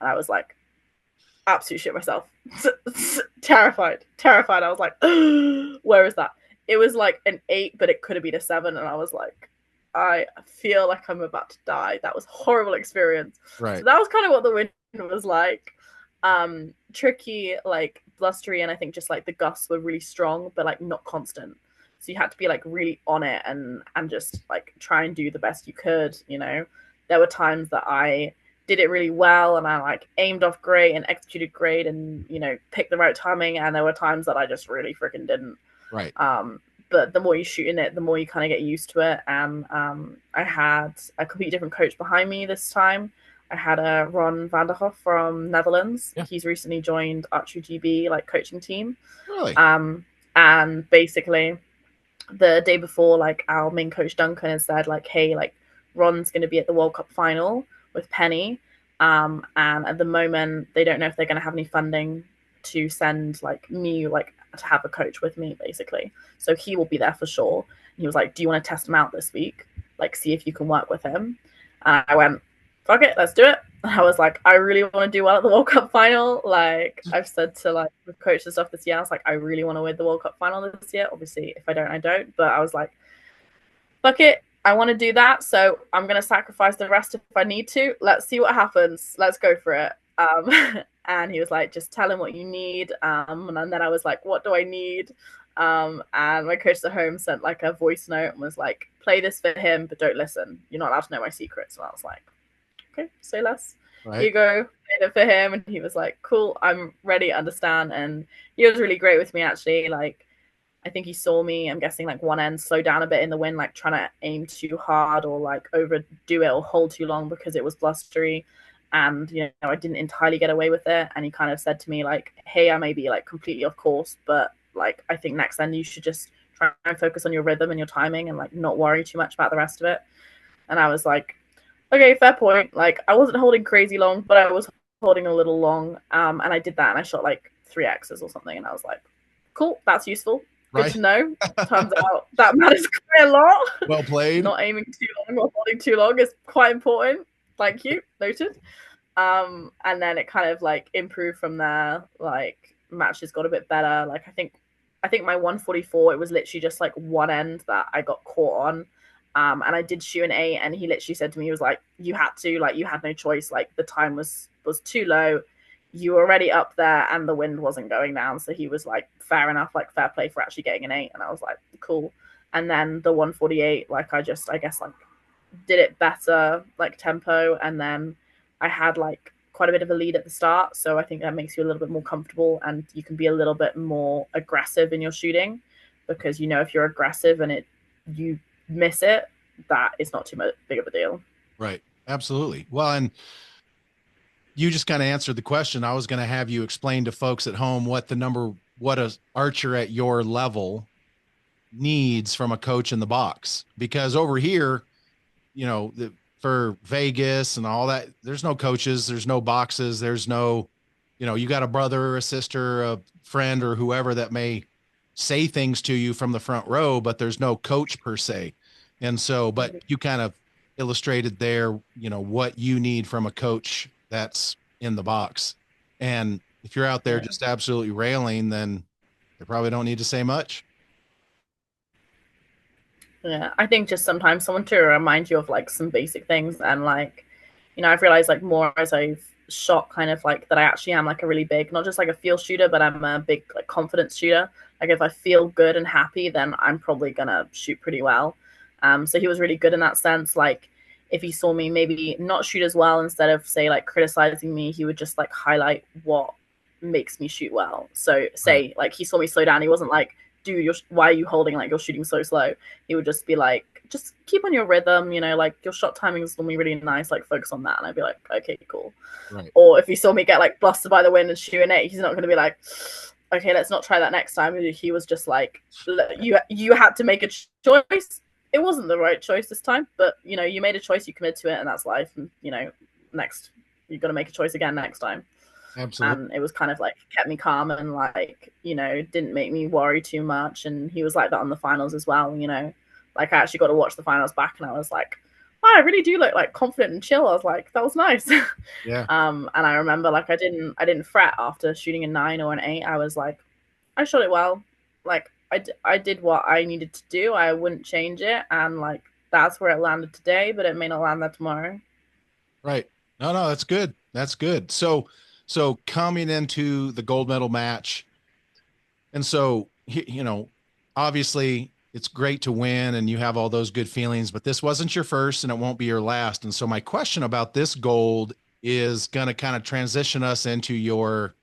and I was like absolute shit myself. Terrified. I was like, where is that? It was like an 8, but it could have been a 7, and I was like, I feel like I'm about to die. That was a horrible experience. So Right. that was kind of what the wind was like. Tricky, like blustery, and I think just like the gusts were really strong, but like not constant. So you had to be like really on it and just like try and do the best you could. There were times that I did it really well and I like aimed off great and executed great and picked the right timing, and there were times that I just really freaking didn't. Right. But the more you shoot in it, the more you kind of get used to it. And I had a completely different coach behind me this time. I had a Ron Vanderhoff from Netherlands. Yeah. He's recently joined Archery GB like coaching team. Really. And basically the day before, like our main coach Duncan had said, like, hey, like Ron's going to be at the World Cup final with Penny, and at the moment they don't know if they're going to have any funding to send like me like to have a coach with me basically. So he will be there for sure. And he was like, do you want to test him out this week? Like, see if you can work with him. And I went, fuck it, let's do it. And I was like, I really want to do well at the World Cup final. Like I've said to like the coach and stuff this year, I was like, I really want to win the World Cup final this year. Obviously, if I don't, I don't. But I was like, fuck it, I want to do that. So I'm gonna sacrifice the rest if I need to. Let's see what happens. Let's go for it. And he was like, just tell him what you need. And then I was like, what do I need? And my coach at home sent like a voice note and was like, play this for him, but don't listen. You're not allowed to know my secrets. And I was like, okay, say less. Here Right. you go. Played it for him. And he was like, cool, I'm ready to understand. And he was really great with me, actually. Like, I think he saw me, I'm guessing, like one end slow down a bit in the wind, like trying to aim too hard or like overdo it or hold too long because it was blustery. And, you know, I didn't entirely get away with it. And he kind of said to me, like, hey, I may be like completely off course, but like, I think next end you should just try and focus on your rhythm and your timing and like not worry too much about the rest of it. And I was like, okay, fair point. Like, I wasn't holding crazy long, but I was holding a little long. And I did that and I shot like 3Xs or something. And I was like, cool, that's useful. Good Right. to know. Turns out that matters quite a lot. Well played. Not aiming too long or holding too long is quite important. Thank you. Noted. And then it kind of like improved from there. Like matches got a bit better. Like I think my 144, it was literally just like one end that I got caught on. And I did shoot an 8, and he literally said to me, he was like, you had to, like, you had no choice. Like the time was too low. You were already up there and the wind wasn't going down. So he was like, fair enough, like fair play for actually getting an 8. And I was like, cool. And then the 148, like I guess like did it better, like tempo. And then I had like quite a bit of a lead at the start. So I think that makes you a little bit more comfortable and you can be a little bit more aggressive in your shooting because, you know, if you're aggressive and you miss it, that is not too much big of a deal. Right. Absolutely. Well, and you just kind of answered the question. I was going to have you explain to folks at home what a archer at your level needs from a coach in the box. Because over here, you know, for Vegas and all that, there's no coaches, there's no boxes, there's no, you know, you got a brother or a sister, a friend or whoever that may say things to you from the front row, but there's no coach per se. And so, but you kind of illustrated there, you know, what you need from a coach that's in the box. And if you're out there Yeah. just absolutely railing, then they probably don't need to say much. Yeah, I think just sometimes someone to remind you of like some basic things and like, you know, I've realized like more as I've shot kind of like that I actually am like a really big, not just like a feel shooter, but I'm a big like confidence shooter. Like if I feel good and happy, then I'm probably gonna shoot pretty well. So he was really good in that sense. Like if he saw me maybe not shoot as well, instead of say like criticizing me, he would just like highlight what makes me shoot well. So Right. say like he saw me slow down, he wasn't like, dude, why are you holding like you're shooting so slow? He would just be like, just keep on your rhythm, you know, like your shot timing is normally really nice, like focus on that. And I'd be like, okay, cool. Right. Or if he saw me get like blasted by the wind and shoot an 8, he's not going to be like, okay, let's not try that next time. He was just like, you had to make a choice. It wasn't the right choice this time, but you know, you made a choice, you committed to it, and that's life. And you know, next you're going to make a choice again next time. Absolutely. And it was kind of like kept me calm and like, you know, didn't make me worry too much. And he was like that on the finals as well, you know. Like I actually got to watch the finals back and I was like, oh, I really do look like confident and chill. I was like, that was nice. Yeah. And I remember like I didn't fret after shooting a 9 or an 8. I was like, I shot it well. Like I did what I needed to do. I wouldn't change it, and like that's where it landed today, but it may not land there tomorrow. Right. No, no, that's good. That's good. So coming into the gold medal match, and so you know, obviously it's great to win and you have all those good feelings, but this wasn't your first and it won't be your last. And so my question about this gold is going to kind of transition us into your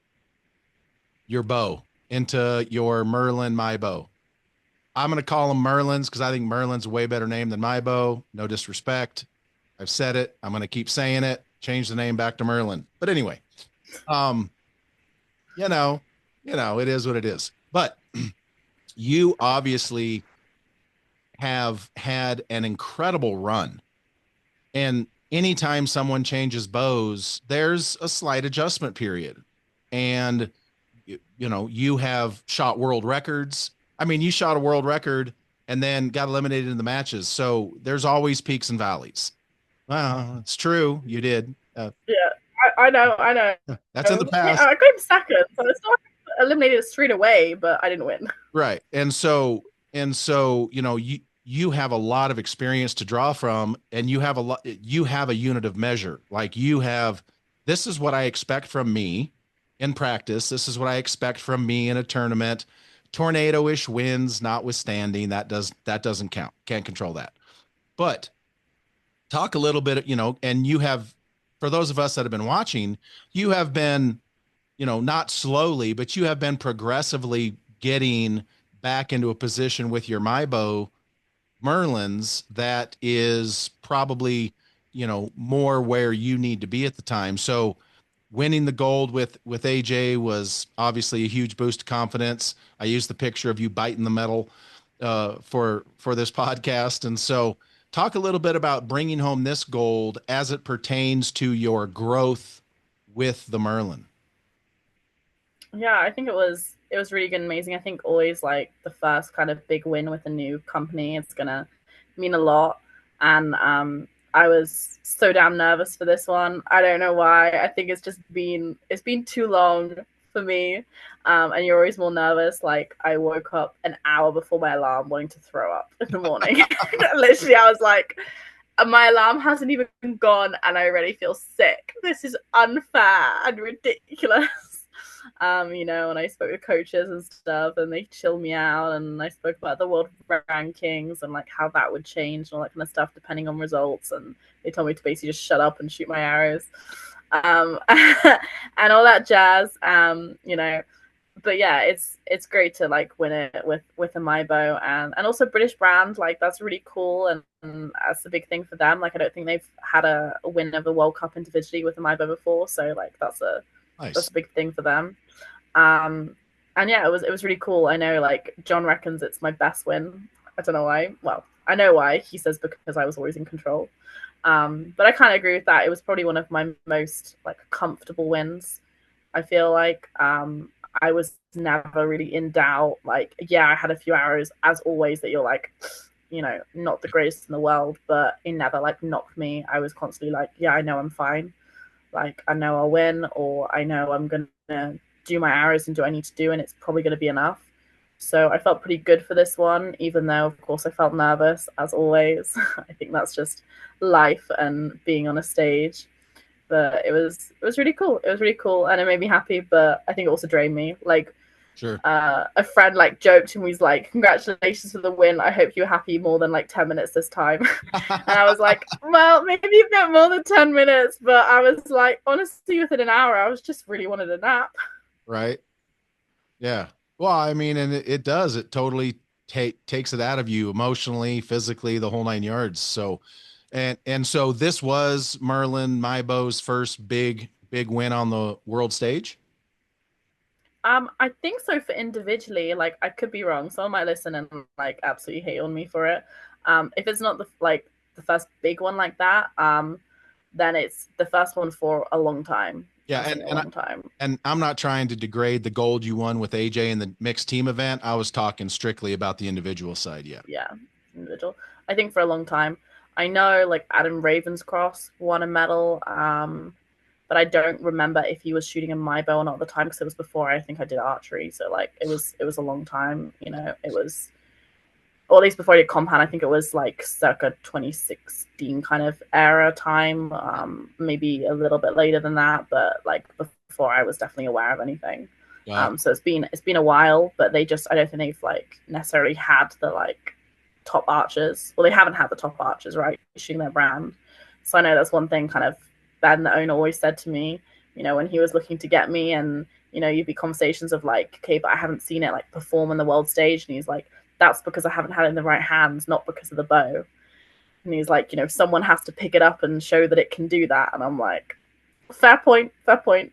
bow, into your Merlin MyBo. I'm going to call them Merlins because I think Merlin's a way better name than MyBo. No disrespect. I've said it. I'm going to keep saying it. Change the name back to Merlin. But anyway, um, you know, it is what it is. But you obviously have had an incredible run. And anytime someone changes bows, there's a slight adjustment period. And you know, you have shot world records. I mean, you shot a world record and then got eliminated in the matches. So there's always peaks and valleys. Well, it's true. You did. Yeah, I know. That's in the past. I got second, so it's not eliminated straight away, but I didn't win. Right. And so, you know, you have a lot of experience to draw from, and you have a unit of measure. Like you have this is what I expect from me in practice. This is what I expect from me in a tournament. Tornado-ish winds notwithstanding, that doesn't count. Can't control that. But talk a little bit, and you have, for those of us that have been watching, you have been, not slowly, but you have been progressively getting back into a position with your MyBo Merlins that is probably, more where you need to be at the time. So winning the gold with AJ was obviously a huge boost of confidence. I used the picture of you biting the metal for this podcast. And so talk a little bit about bringing home this gold as it pertains to your growth with the Merlin. Yeah, I think it was really good and amazing. I think always like the first kind of big win with a new company, it's gonna mean a lot. And I was so damn nervous for this one. I don't know why. I think it's been too long for me. And you're always more nervous. Like I woke up an hour before my alarm wanting to throw up in the morning. Literally, I was like, my alarm hasn't even gone and I already feel sick. This is unfair and ridiculous. And I spoke with coaches and stuff, and they chilled me out, and I spoke about the world rankings and like how that would change and all that kind of stuff depending on results. And they told me to basically just shut up and shoot my arrows, and all that jazz. But yeah, it's great to like win it with a MyBo and also British brand. Like that's really cool, and that's a big thing for them. Like I don't think they've had a win of the World Cup individually with a MyBo before, so like that's a big thing for them. And yeah, it was really cool. I know like John reckons it's my best win. I don't know why. Well, I know why. He says because I was always in control. But I kind of agree with that. It was probably one of my most like comfortable wins. I feel like I was never really in doubt. Like, yeah, I had a few arrows as always that you're like, not the greatest in the world, but it never like knocked me. I was constantly like, yeah, I know I'm fine. Like I know I'll win, or I know I'm gonna do my arrows and do what I need to do, and it's probably gonna be enough. So I felt pretty good for this one, even though of course I felt nervous as always. I think that's just life and being on a stage. But it was really cool. It was really cool, and it made me happy. But I think it also drained me. Like Sure. A friend like joked and was like, "Congratulations for the win. I hope you're happy more than like 10 minutes this time." And I was like, "Well, maybe you've got more than 10 minutes." But I was like, honestly, within an hour, I was just really wanted a nap. Right. Yeah. Well, I mean, and it does. It totally takes it out of you emotionally, physically, the whole nine yards. So, and so this was Merlin MyBo's first big win on the world stage. I think so for individually. Like I could be wrong. Someone might listen and like absolutely hate on me for it. If it's not the first big one like that, then it's the first one for a long time. Yeah, and I'm not trying to degrade the gold you won with AJ in the mixed team event. I was talking strictly about the individual side. Yeah, individual. I think for a long time. I know like Adam Ravenscross won a medal, but I don't remember if he was shooting a MyBo or not at the time because it was before I think I did archery. So like it was a long time. It was, or at least before I did compound. I think it was like circa 2016 kind of era time, maybe a little bit later than that, but like before I was definitely aware of anything. Wow. So it's been a while, but I don't think they've like necessarily had the like top archers. Well, they haven't had the top archers, right, shooting their brand. So I know that's one thing kind of Ben, the owner, always said to me, when he was looking to get me, and you'd be conversations of like, okay, but I haven't seen it like perform on the world stage, and he's like, that's because I haven't had it in the right hands, not because of the bow. And he's like, someone has to pick it up and show that it can do that. And I'm like, fair point.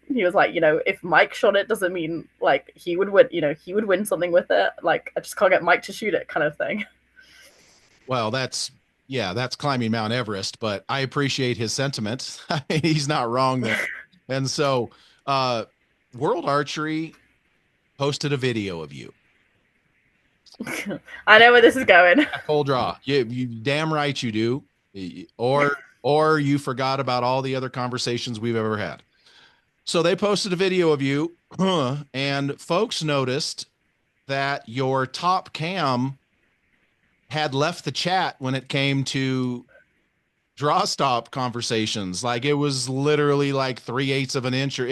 He was like, if Mike shot it, doesn't mean like he would win, he would win something with it. Like I just can't get Mike to shoot it, kind of thing. Well, that's climbing Mount Everest, but I appreciate his sentiment. He's not wrong there. And so, World Archery posted a video of you. I know where this is going. Full draw. You damn right you do. Or you forgot about all the other conversations we've ever had. So they posted a video of you, and folks noticed that your top cam had left the chat when it came to draw stop conversations. Like it was literally like 3/8 of an inch, or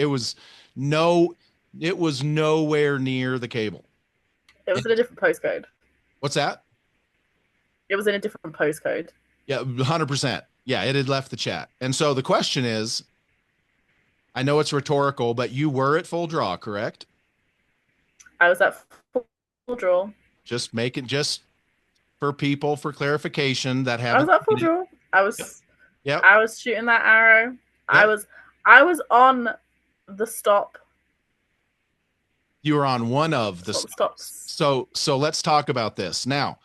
no, it was nowhere near the cable. It was in a different postcode. What's that? It was in a different postcode. Yeah, 100%. Yeah, it had left the chat. And so the question is, I know it's rhetorical, but you were at full draw, correct? I was at full draw. Just for people for clarification that I was haven't at full seen it. draw. Yep. Yep. I was shooting that arrow. Yep. I was on the stop. You were on one of the stops. So let's talk about this now.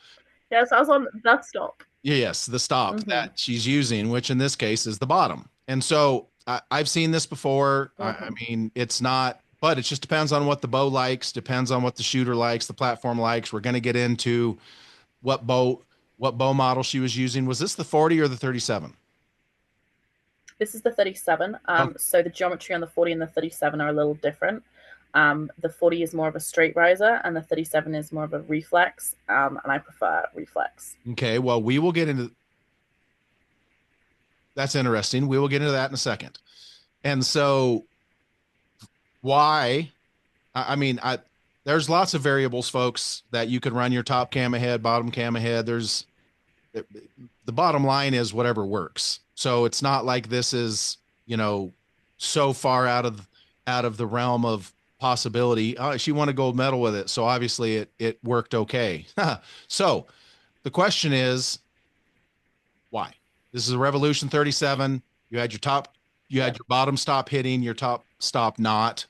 Yes, I was on the stop. Yes, the stop that she's using, which in this case is the bottom. And so I've seen this before. I mean, it's not, but it just depends on what the bow likes, depends on what the shooter likes, the platform likes. We're going to get into what bow model she was using. Was this the 40 or the 37? This is the 37. So the geometry on the 40 and the 37 are a little different. The 40 is more of a straight riser, and the 37 is more of a reflex. And I prefer reflex. Okay, well, we will get into that's interesting. We will get into that in a second. And so, why? I mean, there's lots of variables, folks, that you can run your top cam ahead, bottom cam ahead. There's the bottom line is whatever works. So it's not like this is, so far out of the realm of possibility. She won a gold medal with it, so obviously it worked okay. So the question is, why? This is a Revolution 37. You had your bottom stop hitting, your top stop not.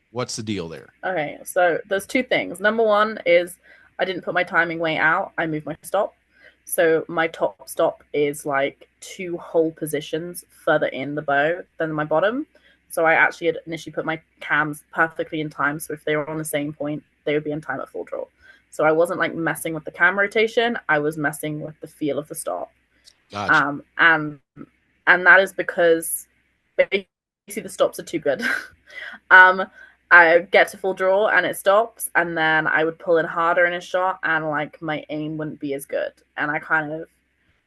What's the deal there? Okay, so there's two things. Number one is I didn't put my timing way out. I moved my stop. So my top stop is like 2 whole positions further in the bow than my bottom. So I actually had initially put my cams perfectly in time. So if they were on the same point, they would be in time at full draw. So I wasn't like messing with the cam rotation. I was messing with the feel of the stop. Gotcha. And that is because basically the stops are too good. I get to full draw and it stops, and then I would pull in harder in a shot, and like my aim wouldn't be as good. And I kind of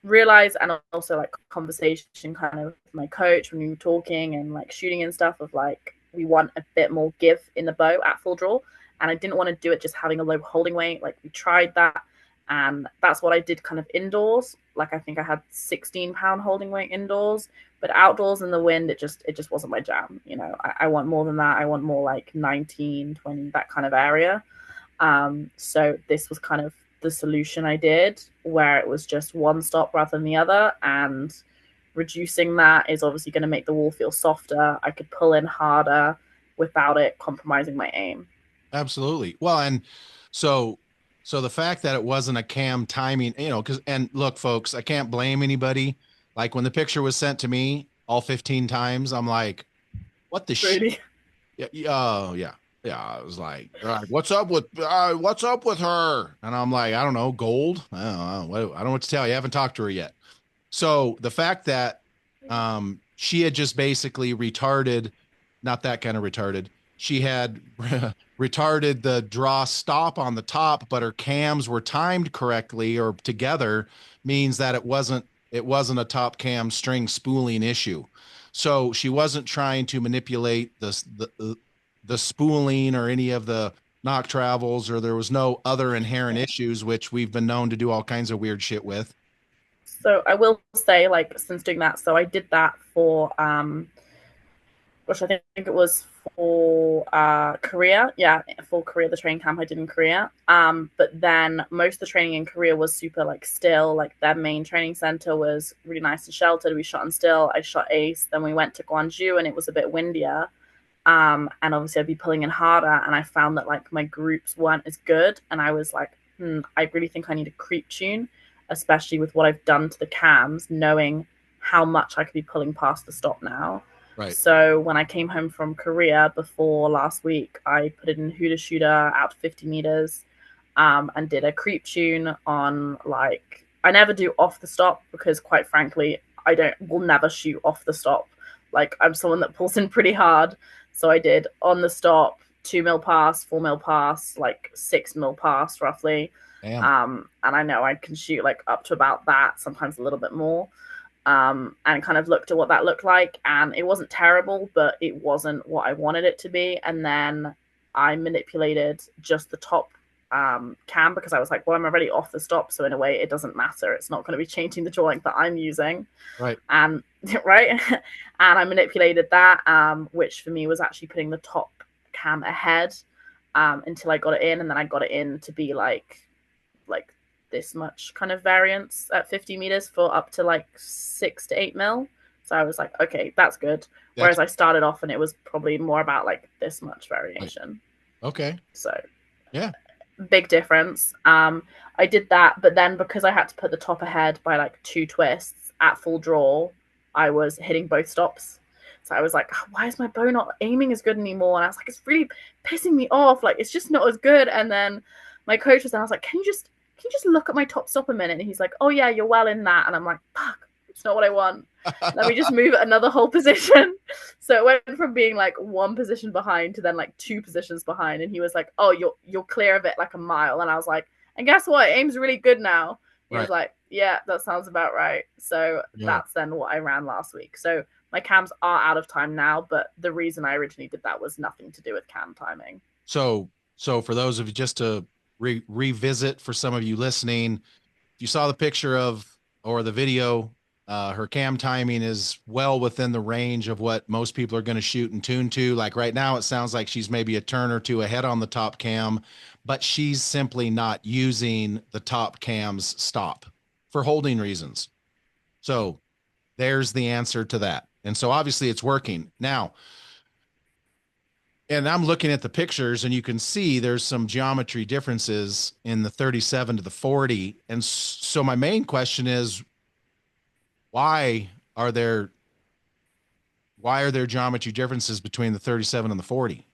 realized, and also like conversation kind of with my coach when we were talking and like shooting and stuff, of like we want a bit more give in the bow at full draw, and I didn't want to do it just having a low holding weight. Like we tried that, and that's what I did kind of indoors. Like I think I had 16-pound holding weight indoors, but outdoors in the wind, it just wasn't my jam. I want more than that. I want more like 19, 20, that kind of area. So this was kind of the solution I did, where it was just one stop rather than the other, and reducing that is obviously going to make the wall feel softer. I could pull in harder without it compromising my aim. Absolutely. Well, and so the fact that it wasn't a cam timing, and look, folks, I can't blame anybody. Like when the picture was sent to me all 15 times, I'm like, what the shit? Yeah, yeah. I was like, what's up with her? And I'm like, I don't know, gold. I don't know what to tell you. I haven't talked to her yet. So the fact that she had just basically retarded, not that kind of retarded. She had retarded the draw stop on the top, but her cams were timed correctly or together, means that it wasn't a top cam string spooling issue. So she wasn't trying to manipulate the spooling or any of the knock travels, or there was no other inherent issues, which we've been known to do all kinds of weird shit with. So I will say, like, since doing that, so I did that for which I think it was for Korea. Yeah, for Korea, the training camp I did in Korea. But then most of the training in Korea was super like still. Like their main training center was really nice and sheltered. We shot in still. I shot ace. Then we went to Gwangju, and it was a bit windier. And obviously I'd be pulling in harder, and I found that like my groups weren't as good. And I was like, I really think I need a creep tune, especially with what I've done to the cams, knowing how much I could be pulling past the stop now. Right. So when I came home from Korea before last week, I put it in Huda Shooter out to 50 meters, and did a creep tune on, like, I never do off the stop because quite frankly, will never shoot off the stop. Like I'm someone that pulls in pretty hard. So I did on the stop, 2 mil pass, 4 mil pass, like 6 mil pass roughly. Damn. And I know I can shoot like up to about that, sometimes a little bit more. and kind of looked at what that looked like. And it wasn't terrible, but it wasn't what I wanted it to be. And then I manipulated just the top cam because I was like, well, I'm already off the stop. So in a way, it doesn't matter. It's not going to be changing the draw length that I'm using. Right. And right. And I manipulated that, which for me was actually putting the top cam ahead until I got it in. And then I got it in to be like this much kind of variance at 50 meters for up to like 6 to 8 mil. So I was like, okay, that's good. Whereas I started off and it was probably more about like this much variation. Okay. So yeah, big difference. I did that, but then because I had to put the top ahead by like 2 twists at full draw, I was hitting both stops. So I was like, oh, why is my bow not aiming as good anymore? And I was like, it's really pissing me off. Like, it's just not as good. And then my coach was there. I was like, can you just look at my top stop a minute? And he's like, oh yeah, you're well in that. And I'm like, fuck, it's not what I want. Let me just move it another whole position. So it went from being like 1 position behind to then like 2 positions behind. And he was like, oh, you're clear of it like a mile. And I was like, and guess what? It aim's really good now. He was like, yeah, that sounds about right. So that's then what I ran last week. So my cams are out of time now, but the reason I originally did that was nothing to do with cam timing. So for those of you, just to revisit for some of you listening, if you saw the picture of or the video, her cam timing is well within the range of what most people are going to shoot and tune to. Like right now, it sounds like she's maybe a turn or 2 ahead on the top cam, but she's simply not using the top cam's stop for holding reasons. So there's the answer to that. And so obviously it's working now. And I'm looking at the pictures and you can see there's some geometry differences in the 37 to the 40. And so my main question is, why are there geometry differences between the 37 and the 40?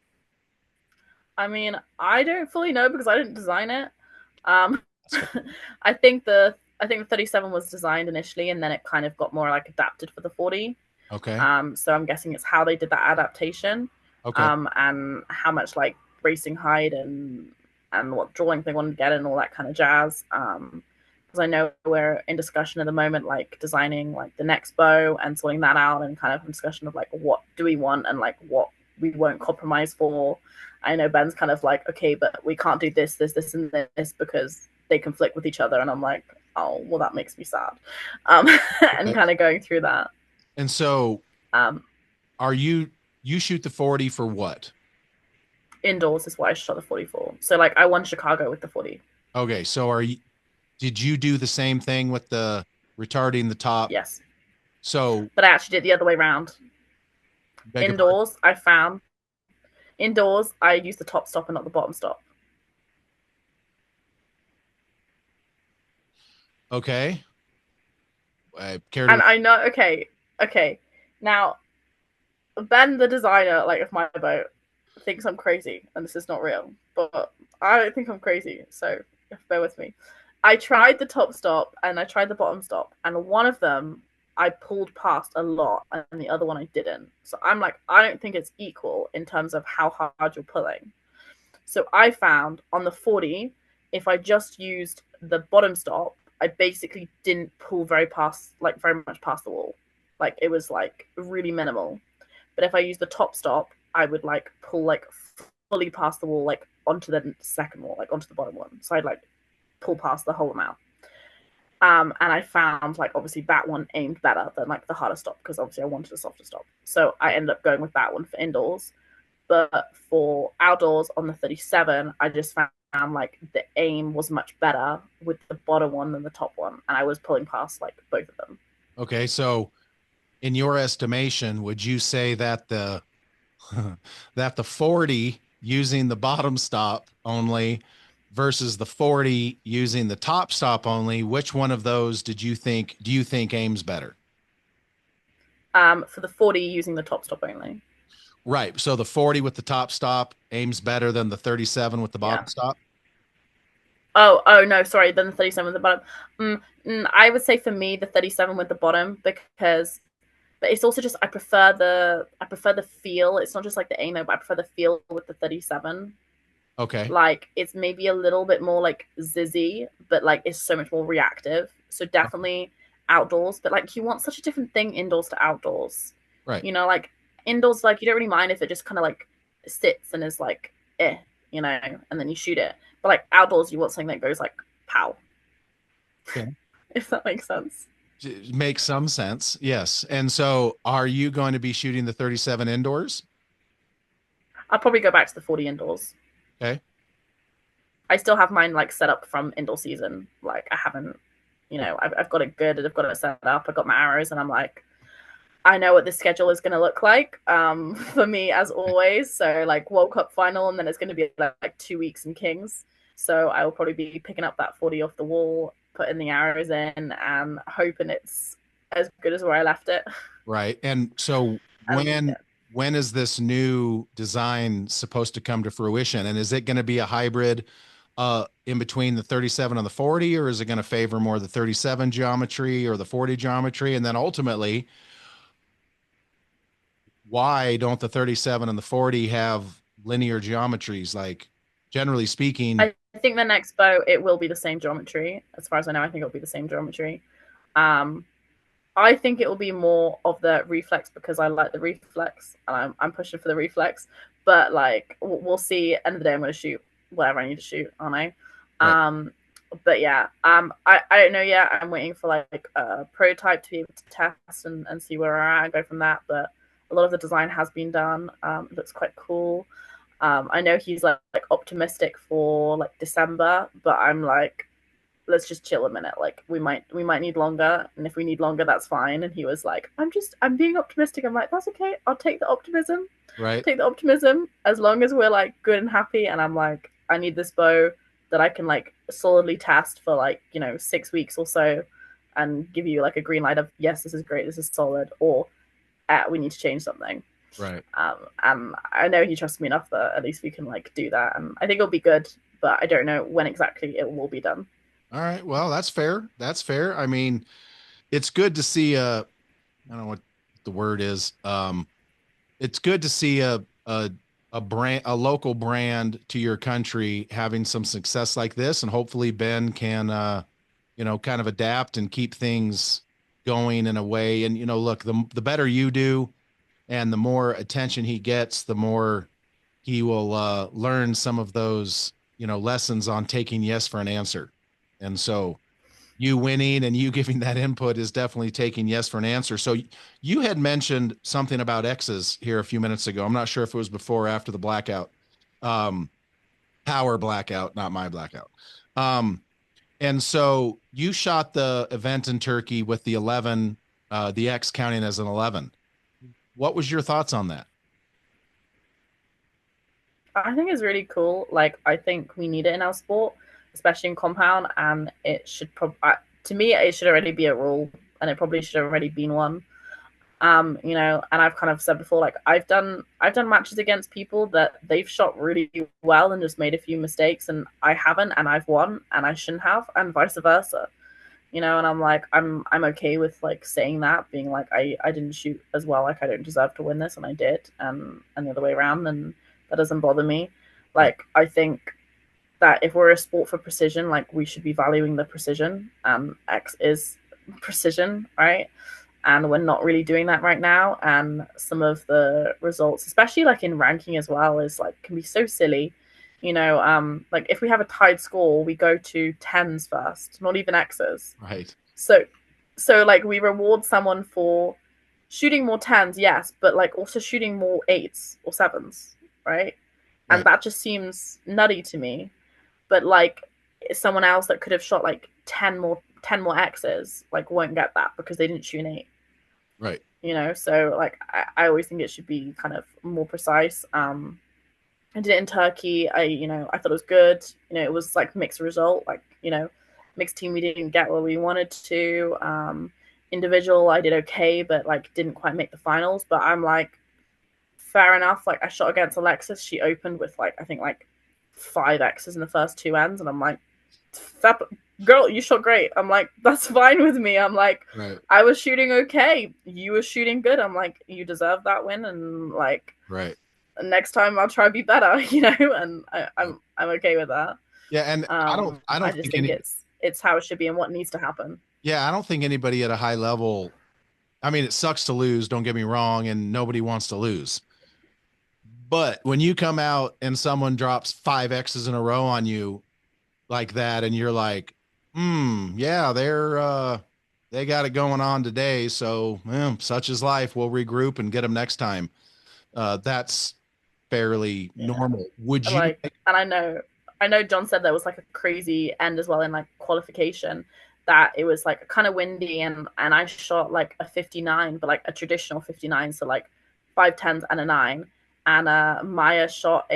I mean, I don't fully know because I didn't design it. I think the 37 was designed initially and then it kind of got more like adapted for the 40. Okay. So I'm guessing it's how they did that adaptation. Okay. And how much like racing height and what drawing they wanted to get and all that kind of jazz. Because I know we're in discussion at the moment, like designing like the next bow and sorting that out and kind of discussion of like what do we want and like what we won't compromise for. I know Ben's kind of like, okay, but we can't do this, and this because they conflict with each other. And I'm like, oh, well, that makes me sad. And kind of going through that. And so are you shoot the 40 for what? Indoors is why I shot the 44. So like I won Chicago with the 40. Okay. So did you do the same thing with the retarding the top? Yes. So, but I actually did the other way around. Indoors, I used the top stop and not the bottom stop. Okay. I know. Okay. Now, Ben, the designer, like of MyBo, thinks I'm crazy, and this is not real. But I don't think I'm crazy, so bear with me. I tried the top stop and I tried the bottom stop, and one of them I pulled past a lot, and the other one I didn't. So I'm like, I don't think it's equal in terms of how hard you're pulling. So I found on the 40, if I just used the bottom stop, I basically didn't pull very much past the wall. Like it was like really minimal. But if I used the top stop, I would like pull like fully past the wall, like onto the second wall, like onto the bottom one. So I'd like pull past the whole amount. And I found like obviously that one aimed better than like the harder stop because obviously I wanted a softer stop. So I ended up going with that one for indoors. But for outdoors on the 37, I just found like the aim was much better with the bottom one than the top one. And I was pulling past like both of them. Okay. So in your estimation, would you say that the 40 using the bottom stop only versus the 40 using the top stop only, which one of those do you think aims better? For the 40 using the top stop only. Right. So the 40 with the top stop aims better than the 37 with the bottom stop? Oh no, sorry, then the 37 with the bottom. I would say for me the 37 with the bottom because but it's also just I prefer the feel. It's not just like the aim, but I prefer the feel with the 37. Okay. Like it's maybe a little bit more like zizzy, but like it's so much more reactive. So definitely outdoors, but like you want such a different thing indoors to outdoors. Right. You know, like indoors, like you don't really mind if it just kind of like sits and is like, you know, and then you shoot it. But like outdoors, you want something that goes like pow, Okay. if that makes sense. Makes some sense. Yes. And so are you going to be shooting the 37 indoors? I'll probably go back to the 40 indoors. Okay. I still have mine like set up from indoor season. Like I haven't, you know, I've got it good. I've got it set up. I got my arrows, and I'm like, I know what the schedule is going to look like for me as always. So like World Cup final, and then it's going to be like 2 weeks in Kings. So I will probably be picking up that 40 off the wall, putting the arrows in, and hoping it's as good as where I left it. Right. And so And when yeah. when is this new design supposed to come to fruition? And is it going to be a hybrid in between the 37 and the 40, or is it going to favor more the 37 geometry or the 40 geometry? And then ultimately, why don't the 37 and the 40 have linear geometries? Like generally speaking, I think the next bow it will be the same geometry. As far as I know, I think it'll be the same geometry. Um, I think it will be more of the reflex because I like the reflex and I'm pushing for the reflex. But like we'll see. End of the day, I'm going to shoot whatever I need to shoot, aren't I? right, But yeah, I don't know yet. I'm waiting for like a prototype to be able to test and see where we're at and go from that. But a lot of the design has been done. It looks quite cool. I know he's like optimistic for like December, but I'm like, let's just chill a minute. Like we might need longer, and if we need longer, that's fine. And he was like, I'm being optimistic. I'm like, that's okay. I'll take the optimism. right, Take the optimism as long as we're like good and happy. And I'm like, I need this bow that I can like solidly test for like 6 weeks or so, and give you like a green light of yes, this is great, this is solid, or we need to change something. right. And I know he trusts me enough that at least we can like do that, and I think it'll be good. But I don't know when exactly it will be done. All right. Well, that's fair. That's fair. I mean, it's good to see I don't know what the word is. It's good to see a brand, a local brand to your country having some success like this, and hopefully Ben can kind of adapt and keep things going in a way. And look, the better you do and the more attention he gets, the more he will learn some of those lessons on taking yes for an answer. And so you winning and you giving that input is definitely taking yes for an answer. So you had mentioned something about X's here a few minutes ago. I'm not sure if it was before or after the blackout, um, power blackout, not my blackout. Um, and so you shot the event in Turkey with the 11, the X counting as an 11. What was your thoughts on that? I think it's really cool. Like, I think we need it in our sport, especially in compound, and it should probably, to me, it should already be a rule, and it probably should have already been one. And I've kind of said before, like I've done matches against people that they've shot really well and just made a few mistakes, and I haven't, and I've won, and I shouldn't have, and vice versa. And I'm like, I'm okay with like saying that, being like, I didn't shoot as well, like I don't deserve to win this, and I did, and the other way around, and that doesn't bother me. Right, Like I think that if we're a sport for precision, like we should be valuing the precision. X is precision, right? And we're not really doing that right now. And some of the results, especially like in ranking as well, is like can be so silly. Like if we have a tied score, we go to tens first, not even X's. right, So so like we reward someone for shooting more tens, yes, but like also shooting more eights or sevens, right? And right, that just seems nutty to me. But like someone else that could have shot like 10 more X's like won't get that because they didn't shoot an eight. right, So like I always think it should be kind of more precise. I did it in Turkey. I thought it was good. It was like mixed result, like mixed team, we didn't get what we wanted to. Individual, I did okay, but like didn't quite make the finals. But I'm like, fair enough. Like I shot against Alexis, she opened with like I think like 5 X's in the first two ends, and I'm like, girl, you shot great. I'm like, that's fine with me. I'm like, right, I was shooting okay, you were shooting good. I'm like, you deserve that win, and like right. next time I'll try to be better, and Right. I'm okay with that. Yeah, and I don't I just think think any it's how it should be and what needs to happen. Yeah, I don't think anybody at a high level. I mean, it sucks to lose, don't get me wrong, and nobody wants to lose. But when you come out and someone drops five X's in a row on you like that, and you're like, yeah, they got it going on today. So such is life. We'll regroup and get them next time. That's fairly Yeah. normal. Would you Like, and I know John said there was like a crazy end as well in like qualification, that it was like kind of windy, and I shot like a 59, but like a traditional 59, so like five tens and a nine, and Maya shot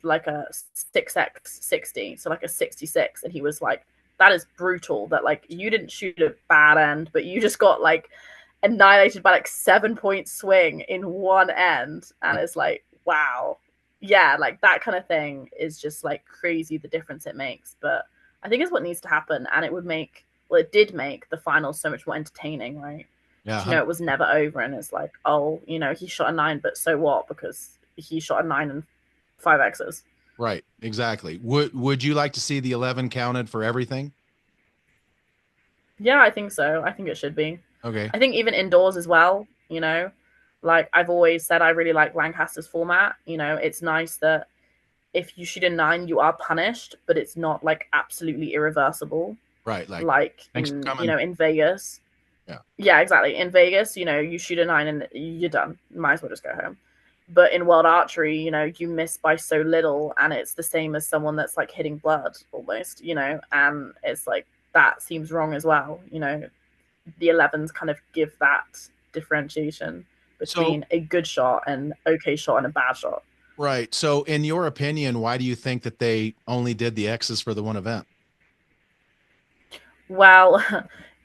like a 6x 60, so like a 66, and he was like, that is brutal that like you didn't shoot a bad end, but you just got like annihilated by like 7 point swing in one end, and it's like, wow. Yeah, like that kind of thing is just like crazy, the difference it makes. But I think it's what needs to happen, and it would make, well, it did make the finals so much more entertaining, right? Yeah, Because you know it was never over, and it's like, oh, he shot a nine, but so what? Because he shot a nine and five X's. right, exactly. Would you like to see the 11 counted for everything? Yeah, I think so. I think it should be. Okay. I think even indoors as well, like I've always said, I really like Lancaster's format. It's nice that if you shoot a nine, you are punished, but it's not like absolutely irreversible, Right. Like, like thanks for in coming. in Vegas. Yeah. Yeah, exactly. In Vegas, you shoot a nine and you're done. Might as well just go home. But in World Archery, you miss by so little, and it's the same as someone that's like hitting blood almost, and it's like that seems wrong as well. The 11s kind of give that differentiation So, between a good shot and okay shot and a bad shot. right. So, in your opinion, why do you think that they only did the X's for the one event? Well,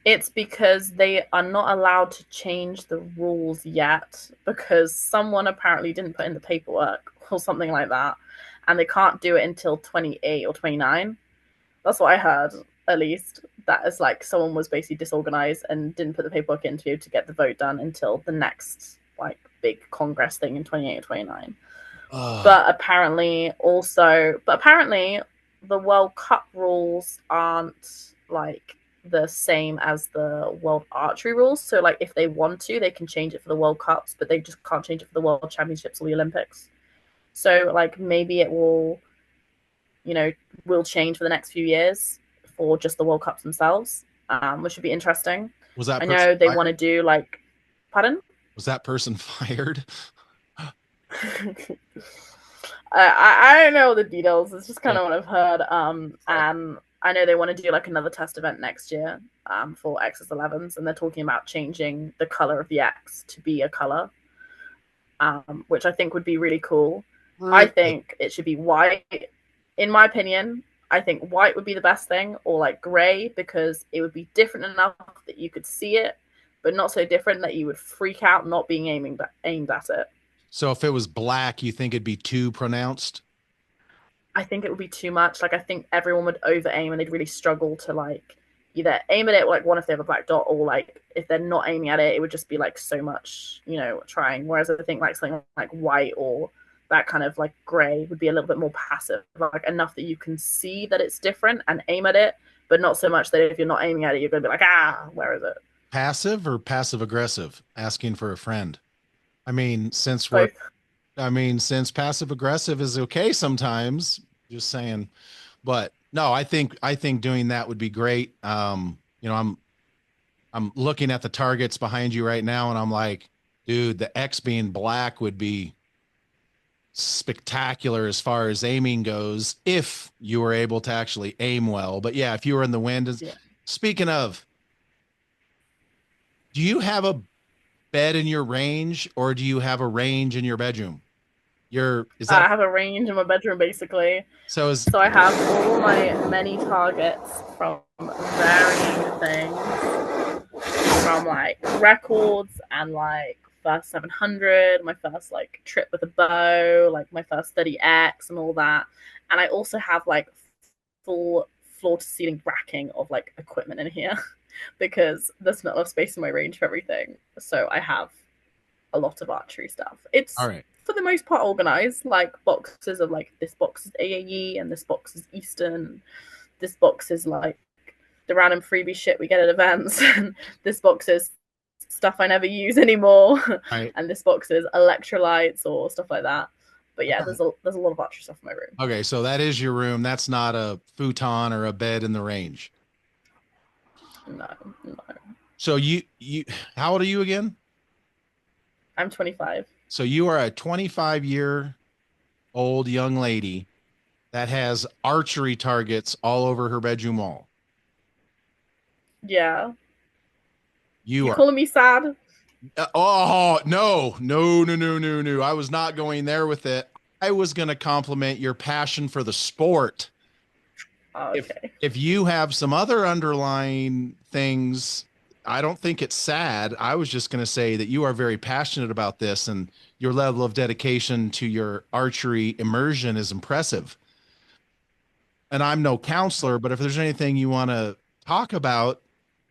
it's because they are not allowed to change the rules yet, because someone apparently didn't put in the paperwork or something like that. And they can't do it until 28 or 29. That's what I heard, at least. That is like someone was basically disorganized and didn't put the paperwork in to be able to get the vote done until the next like big Congress thing in 28 or 29. Uh, But apparently the World Cup rules aren't like the same as the World Archery rules. So like if they want to, they can change it for the World Cups, but they just can't change it for the World Championships or the Olympics. So like maybe it you know, will change for the next few years for just the World Cups themselves, which would be interesting. was that I person know they want to fired? do like, pardon? Was that person fired? I don't know the details. It's just kind Okay. of what I've heard. Right. And I know they want to do like another test event next year for XS11s, and they're talking about changing the color of the X to be a color, which I think would be really cool. I Really? think it should be white. In my opinion, I think white would be the best thing, or like gray, because it would be different enough that you could see it, but not so different that you would freak out not being aimed at it. So, if it was black, you think it'd be too pronounced? I think it would be too much. Like I think everyone would over aim and they'd really struggle to like either aim at it like one if they have a black dot, or like if they're not aiming at it, it would just be like so much, trying. Whereas I think like something like white or that kind of like gray would be a little bit more passive, like enough that you can see that it's different and aim at it, but not so much that if you're not aiming at it, you're gonna be like, where is it? Passive or passive aggressive? Asking for a friend. I mean, Both. since passive aggressive is okay sometimes, just saying. But no, I think doing that would be great. I'm looking at the targets behind you right now, and I'm like, dude, the X being black would be spectacular as far as aiming goes if you were able to actually aim well. But yeah, if you were in the wind. Yeah. Speaking of, do you have a bed in your range or do you have a range in your bedroom? Your is that I have a range in my bedroom basically. so is So I have all my many targets from varying things, from like records and like first 700, my first like trip with a bow, like my first 30x and all that. And I also have like full floor to ceiling racking of like equipment in here because there's not enough space in my range for everything. So I have a lot of archery stuff. all It's right. for the most part organized, like boxes of like this box is AAE and this box is Easton, this box is like the random freebie shit we get at events. And this box is stuff I never use anymore, Right. and this box is electrolytes or stuff like that. But yeah, there's a lot of archery stuff in my room. Okay, so that is your room. That's not a futon or a bed in the range. No, no. So you how old are you again? I'm 25. So you are a 25-year-old young lady that has archery targets all over her bedroom wall. Yeah. You You are calling me sad? oh no, no, no, no, no, no. I was not going there with it. I was going to compliment your passion for the sport. Oh, if okay. if you have some other underlying things, I don't think it's sad. I was just going to say that you are very passionate about this, and your level of dedication to your archery immersion is impressive. And I'm no counselor, but if there's anything you want to talk about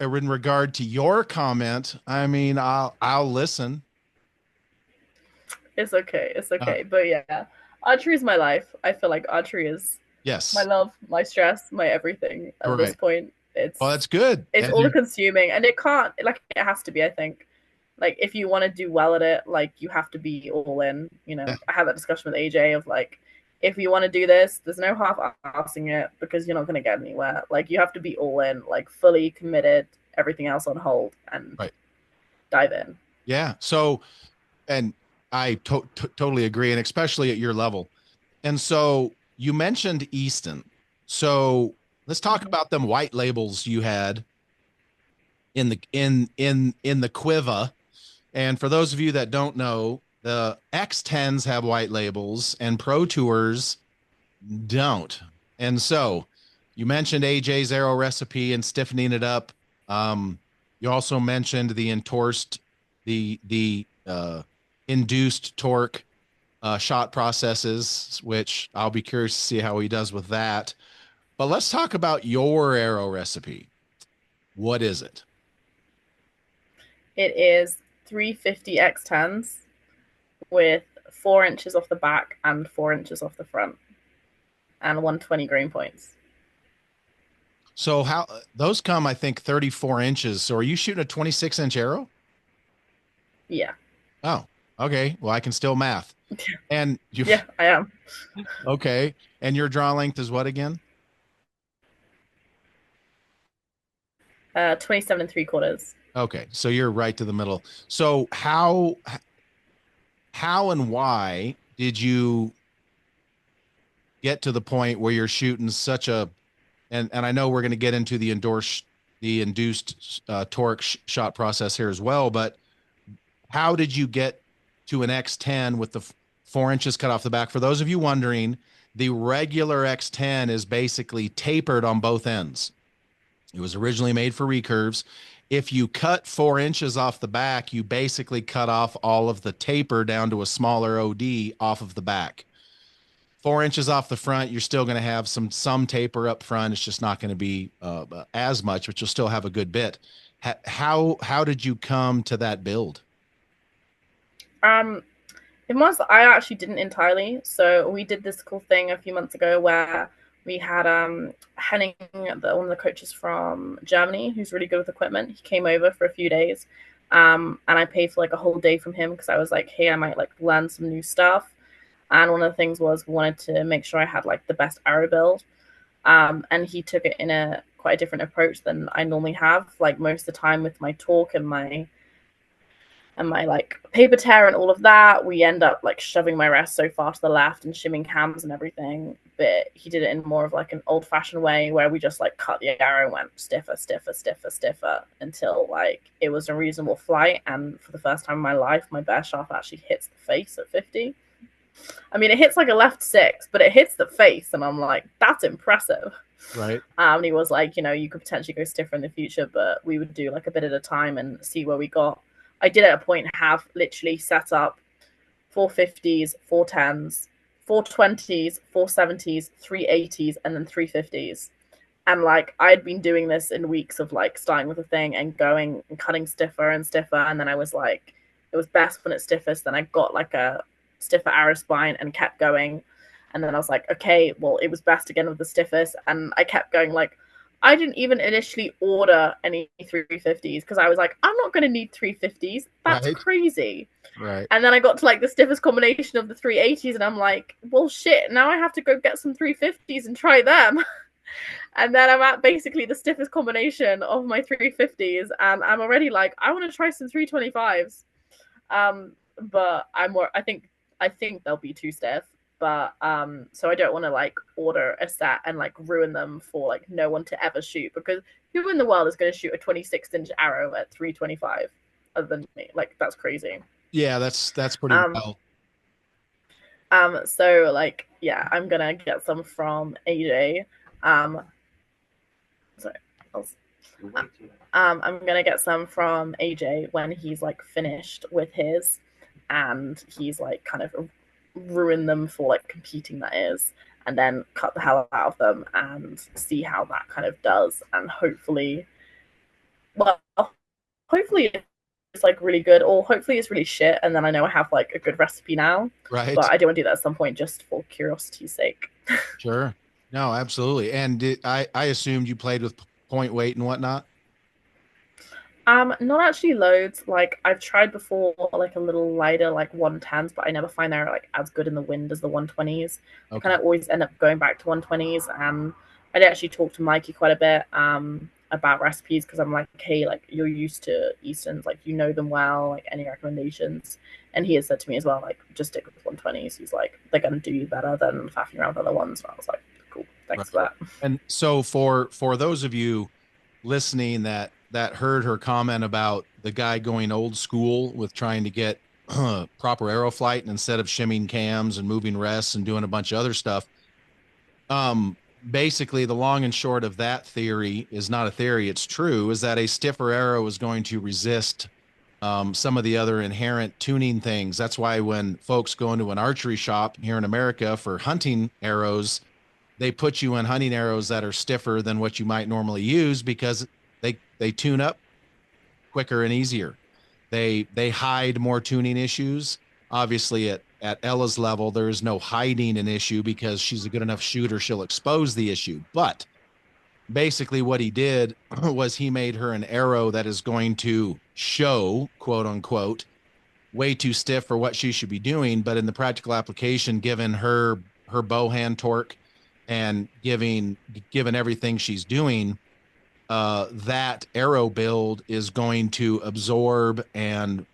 in regard to your comment, I mean, I'll listen. It's okay. It's Uh, okay. But yeah, archery is my life. I feel like archery is my yes, love, my stress, my everything all at this right. point. Well, that's good. It's And all consuming, and it can't, like, it has to be, I think. Like, if you want to do well at it, like, you have to be all in. I had that discussion with AJ of like, if you want to do this, there's no half-assing it, because you're not going to get anywhere. Like, you have to be all in, like, fully committed, everything else on hold, and right. dive in. Yeah. So, and I totally agree, and especially at your level. And so you mentioned Easton. So let's talk Mm-hmm. about them white labels you had in the quiver. And for those of you that don't know, the X10s have white labels and Pro Tours don't. And so you mentioned AJ's arrow recipe and stiffening it up. You also mentioned the endorsed, the induced torque shot processes, which I'll be curious to see how he does with that. But let's talk about your arrow recipe. What is it? It is 350 X10s with 4 inches off the back and 4 inches off the front, and 120 grain points. So how those come, I think, 34 inches. So are you shooting a 26-inch arrow? Yeah. Oh, okay. Well, I can still math. And you, Yeah, I am. okay. And your draw length is what again? 27 3/4. Okay. So you're right to the middle. So how and why did you get to the point where you're shooting such a, and I know we're going to get into the induced torque shot process here as well, but how did you get to an X10 with the 4 inches cut off the back? For those of you wondering, the regular X10 is basically tapered on both ends. It was originally made for recurves. If you cut 4 inches off the back, you basically cut off all of the taper down to a smaller OD off of the back. 4 inches off the front, you're still going to have some taper up front. It's just not going to be as much, but you'll still have a good bit. How did you come to that build? Um, it was, I actually didn't entirely. So we did this cool thing a few months ago where we had Henning, one of the coaches from Germany, who's really good with equipment. He came over for a few days, and I paid for like a whole day from him because I was like, hey, I might like learn some new stuff. And one of the things was we wanted to make sure I had like the best arrow build. And he took it in a quite a different approach than I normally have. Like most of the time with my talk and my like paper tear and all of that, we end up like shoving my rest so far to the left and shimming cams and everything. But he did it in more of like an old fashioned way where we just like cut the arrow and went stiffer, stiffer, stiffer, stiffer until like it was a reasonable flight. And for the first time in my life, my bear shaft actually hits the face at 50. I mean, it hits like a left six, but it hits the face, and I'm like, that's impressive. Right. And he was like, you could potentially go stiffer in the future, but we would do like a bit at a time and see where we got. I did at a point have literally set up 450s, 410s, 420s, 470s, 380s, and then 350s. And like I'd been doing this in weeks of like starting with a thing and going and cutting stiffer and stiffer. And then I was like, it was best when it's stiffest. Then I got like a stiffer arrow spine and kept going. And then I was like, okay, well, it was best again with the stiffest. And I kept going like, I didn't even initially order any 350s because I was like, I'm not going to need 350s. That's Right. crazy. Right. And then I got to like the stiffest combination of the 380s, and I'm like, well, shit, now I have to go get some 350s and try them. And then I'm at basically the stiffest combination of my 350s, and I'm already like, I want to try some 325s. But I'm more, I think they'll be too stiff. But so I don't want to like order a set and like ruin them for like no one to ever shoot, because who in the world is going to shoot a 26-inch arrow at 325 other than me? Like that's crazy. Yeah, that's pretty Um, wild. so like yeah, I'm gonna get some from AJ. Um, sorry, I'm gonna get some from AJ when he's like finished with his, and he's like kind of ruin them for like competing, that is, and then cut the hell out of them and see how that kind of does, and hopefully, well, hopefully it's like really good, or hopefully it's really shit, and then I know I have like a good recipe now. Right. But I do want to do that at some point just for curiosity's sake. Sure. No, absolutely. And I assumed you played with point weight and whatnot. Not actually loads. Like I've tried before, like a little lighter, like 110s, but I never find they're like as good in the wind as the 120s. I kind Okay. of always end up going back to 120s. I did actually talk to Mikey quite a bit about recipes, because I'm like, hey, like you're used to Easton's, like you know them well, like any recommendations? And he has said to me as well, like just stick with 120s. He's like, they're gonna do you better than faffing around with other ones. So I was like, cool, thanks Right. for that. And so for those of you listening that heard her comment about the guy going old school with trying to get proper arrow flight, and instead of shimming cams and moving rests and doing a bunch of other stuff, um basically the long and short of that theory is not a theory, it's true, is that a stiffer arrow is going to resist some of the other inherent tuning things. That's why when folks go into an archery shop here in America for hunting arrows, they put you in hunting arrows that are stiffer than what you might normally use, because they tune up quicker and easier. They hide more tuning issues. Obviously, at Ella's level, there is no hiding an issue because she's a good enough shooter. She'll expose the issue. But basically, what he did was he made her an arrow that is going to show, quote unquote, way too stiff for what she should be doing. But in the practical application, given her bow hand torque and given everything she's doing, that arrow build is going to absorb and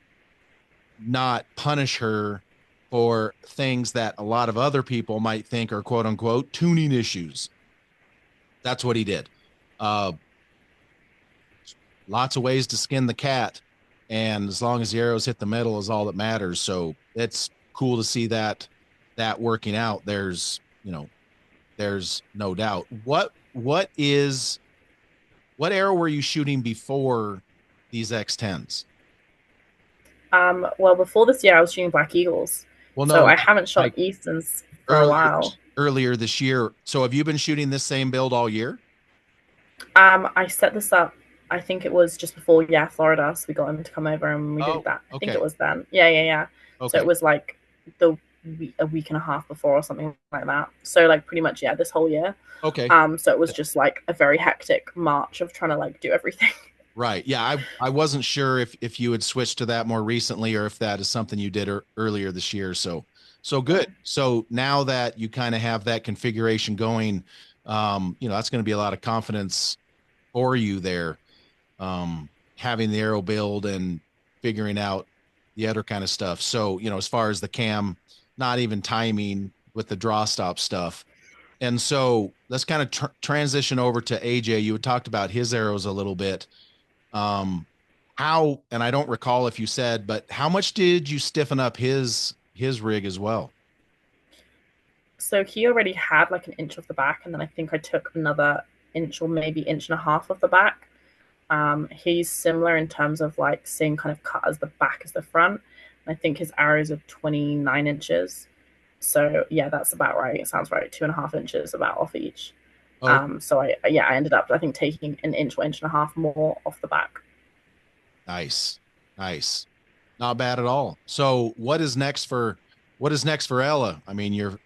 not punish her for things that a lot of other people might think are quote unquote tuning issues. That's what he did. Uh, Lots of ways to skin the cat, and as long as the arrows hit the metal is all that matters. So it's cool to see that working out. There's no doubt. What arrow were you shooting before these X10s? Well, before this year, I was shooting Black Eagles, Well, so no, I haven't shot like Easton's for a earlier while. earlier this year. So have you been shooting this same build all year? I set this up. I think it was just before, yeah, Florida. So we got him to come over and we did Oh, that. I think it okay. was then. Yeah, yeah, yeah. So Okay. it was like the a week and a half before or something like that. So like pretty much, yeah, this whole year. Okay. So it was just like a very hectic march of trying to like do everything. Right. Yeah, I wasn't sure if you had switched to that more recently or if that is something you did earlier this year. So Yeah. good. So now that you kind of have that configuration going, that's going to be a lot of confidence for you there. Having the arrow build and figuring out the other kind of stuff. So, as far as the cam, not even timing with the draw stop stuff. And so let's kind of transition over to AJ. You had talked about his arrows a little bit. Um, how, and I don't recall if you said, but how much did you stiffen up his rig as well? So he already had like an inch of the back, and then I think I took another inch or maybe inch and a half of the back. He's similar in terms of like same kind of cut as the back as the front. I think his arrows are 29 inches. So yeah, that's about right. It sounds right. 2.5 inches about off each. Oh, So I ended up I think taking an inch or inch and a half more off the back. nice, nice, not bad at all. So what is next for Ella? I mean, you're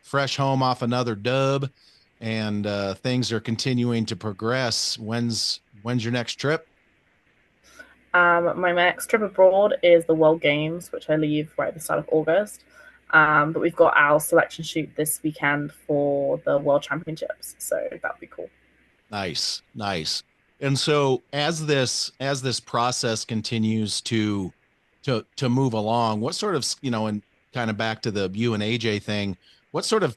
fresh home off another dub. and things are continuing to progress. When's your next trip? My next trip abroad is the World Games, which I leave right at the start of August. But we've got our selection shoot this weekend for the World Championships, so that'll be cool. Nice, nice. And so as this process continues to move along, what sort of, and kind of back to the you and AJ thing, what sort of,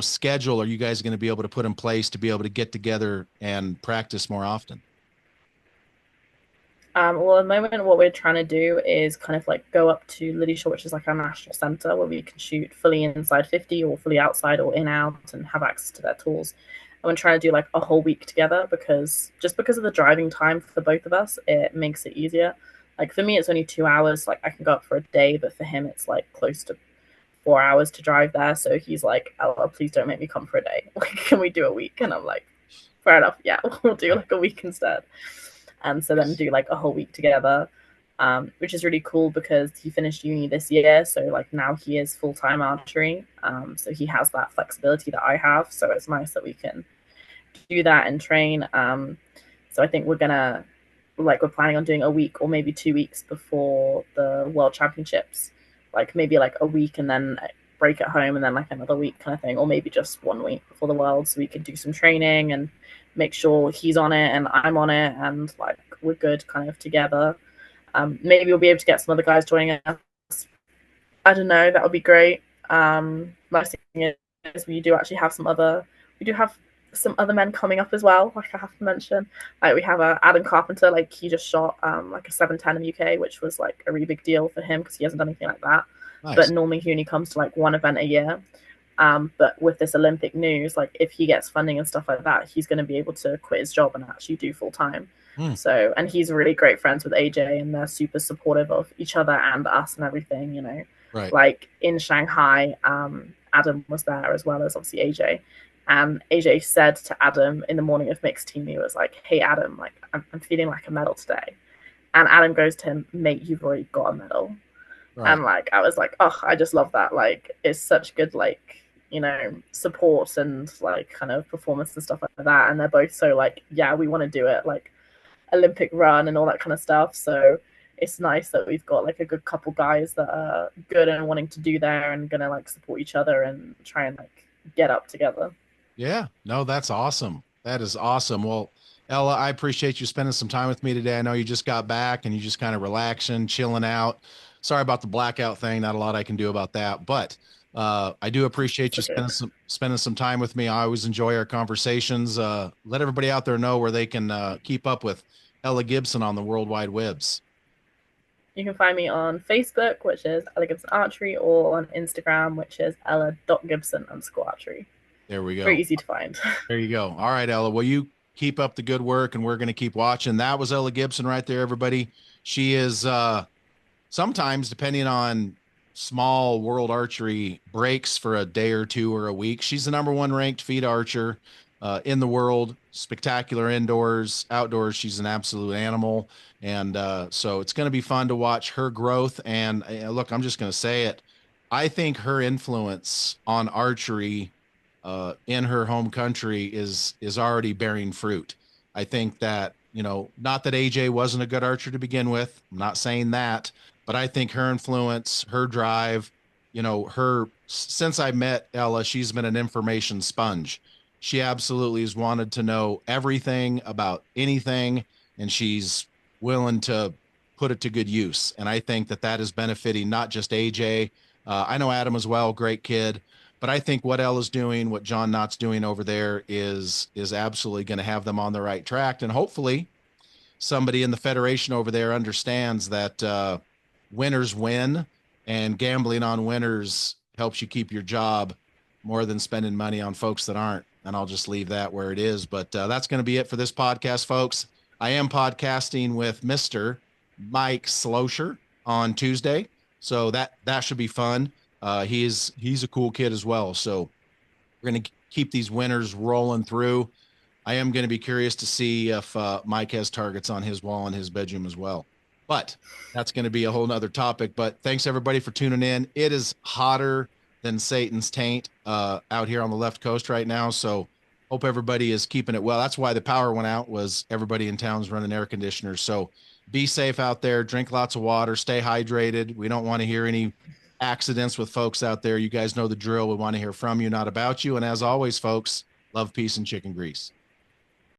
schedule are you guys going to be able to put in place to be able to get together and practice more often? Well, at the moment, what we're trying to do is kind of like go up to Liddyshore, which is like our national centre, where we can shoot fully inside 50 or fully outside or in out and have access to their tools. And we're trying to do like a whole week together because just because of the driving time for both of us, it makes it easier. Like for me, it's only 2 hours. Like I can go up for a day, but for him, it's like close to 4 hours to drive there. So he's like, "Oh, please don't make me come for a day. Like, can we do a week?" And I'm like, "Fair enough. Yeah, we'll do like a week instead." And so then do like a whole week together, which is really cool because he finished uni this year. So like now he is full-time archery. So he has that flexibility that I have. So it's nice that we can do that and train. So I think we're planning on doing a week or maybe 2 weeks before the World Championships, like maybe like a week and then break at home and then like another week kind of thing, or maybe just 1 week before the World, so we could do some training and make sure he's on it and I'm on it and like we're good kind of together. Maybe we'll be able to get some other guys joining us. I don't know. That would be great. Nice thing is we do have some other men coming up as well. Like I have to mention, like we have Adam Carpenter. Like he just shot like a 710 in the UK, which was like a really big deal for him because he hasn't done anything like that. But Nice. normally he only comes to like one event a year. But with this Olympic news, like if he gets funding and stuff like that, he's going to be able to quit his job and actually do full time. Hmm. So, and he's really great friends with AJ, and they're super supportive of each other and us and everything. Right. Like in Shanghai, Adam was there as well as obviously AJ. And AJ said to Adam in the morning of mixed team, he was like, "Hey Adam, like I'm feeling like a medal today." And Adam goes to him, "Mate, you've already got a medal." Right. And like I was like, "Oh, I just love that. Like it's such good like support and like kind of performance and stuff like that." And they're both so like, "Yeah, we want to do it." Like Olympic run and all that kind of stuff. So it's nice that we've got like a good couple guys that are good and wanting to do there and gonna like support each other and try and like get up together. Yeah, no, that's awesome. That is awesome. Well, Ella, I appreciate you spending some time with me today. I know you just got back and you just kind of relaxing, chilling out. Sorry about the blackout thing. Not a lot I can do about that, but I do appreciate It's you okay. spending some time with me. I always enjoy our conversations. Let everybody out there know where they can keep up with Ella Gibson on the World Wide Webs. You can find me on Facebook, which is Ella Gibson Archery, or on Instagram, which is Ella.Gibson_archery. There we Very go. easy to find. There you go. All right, Ella. Well, you keep up the good work, and we're going to keep watching. That was Ella Gibson right there, everybody. She is sometimes, depending on small world archery breaks for a day or two or a week, she's the number one ranked feed archer in the world. Spectacular indoors, outdoors. She's an absolute animal. And so it's going to be fun to watch her growth. And look, I'm just going to say it. I think her influence on archery in her home country is already bearing fruit. I think that, not that AJ wasn't a good archer to begin with. I'm not saying that, but I think her influence, her drive, her since I met Ella, she's been an information sponge. She absolutely has wanted to know everything about anything, and she's willing to put it to good use. And I think that that is benefiting not just AJ. I know Adam as well, great kid, but I think what Ella's doing, what John Knott's doing over there is absolutely going to have them on the right track, and hopefully somebody in the federation over there understands that winners win, and gambling on winners helps you keep your job more than spending money on folks that aren't. And I'll just leave that where it is. But that's going to be it for this podcast, folks. I am podcasting with Mr. Mike Slosher on Tuesday, so that should be fun. He's a cool kid as well. So we're going to keep these winners rolling through. I am going to be curious to see if Mike has targets on his wall in his bedroom as well. But that's going to be a whole nother topic. But thanks everybody for tuning in. It is hotter than Satan's taint out here on the left coast right now. So Hope everybody is keeping it well. That's why the power went out, was everybody in town's running air conditioners. So be safe out there, drink lots of water, stay hydrated. We don't want to hear any accidents with folks out there. You guys know the drill. We want to hear from you, not about you. And as always, folks, love, peace, and chicken grease.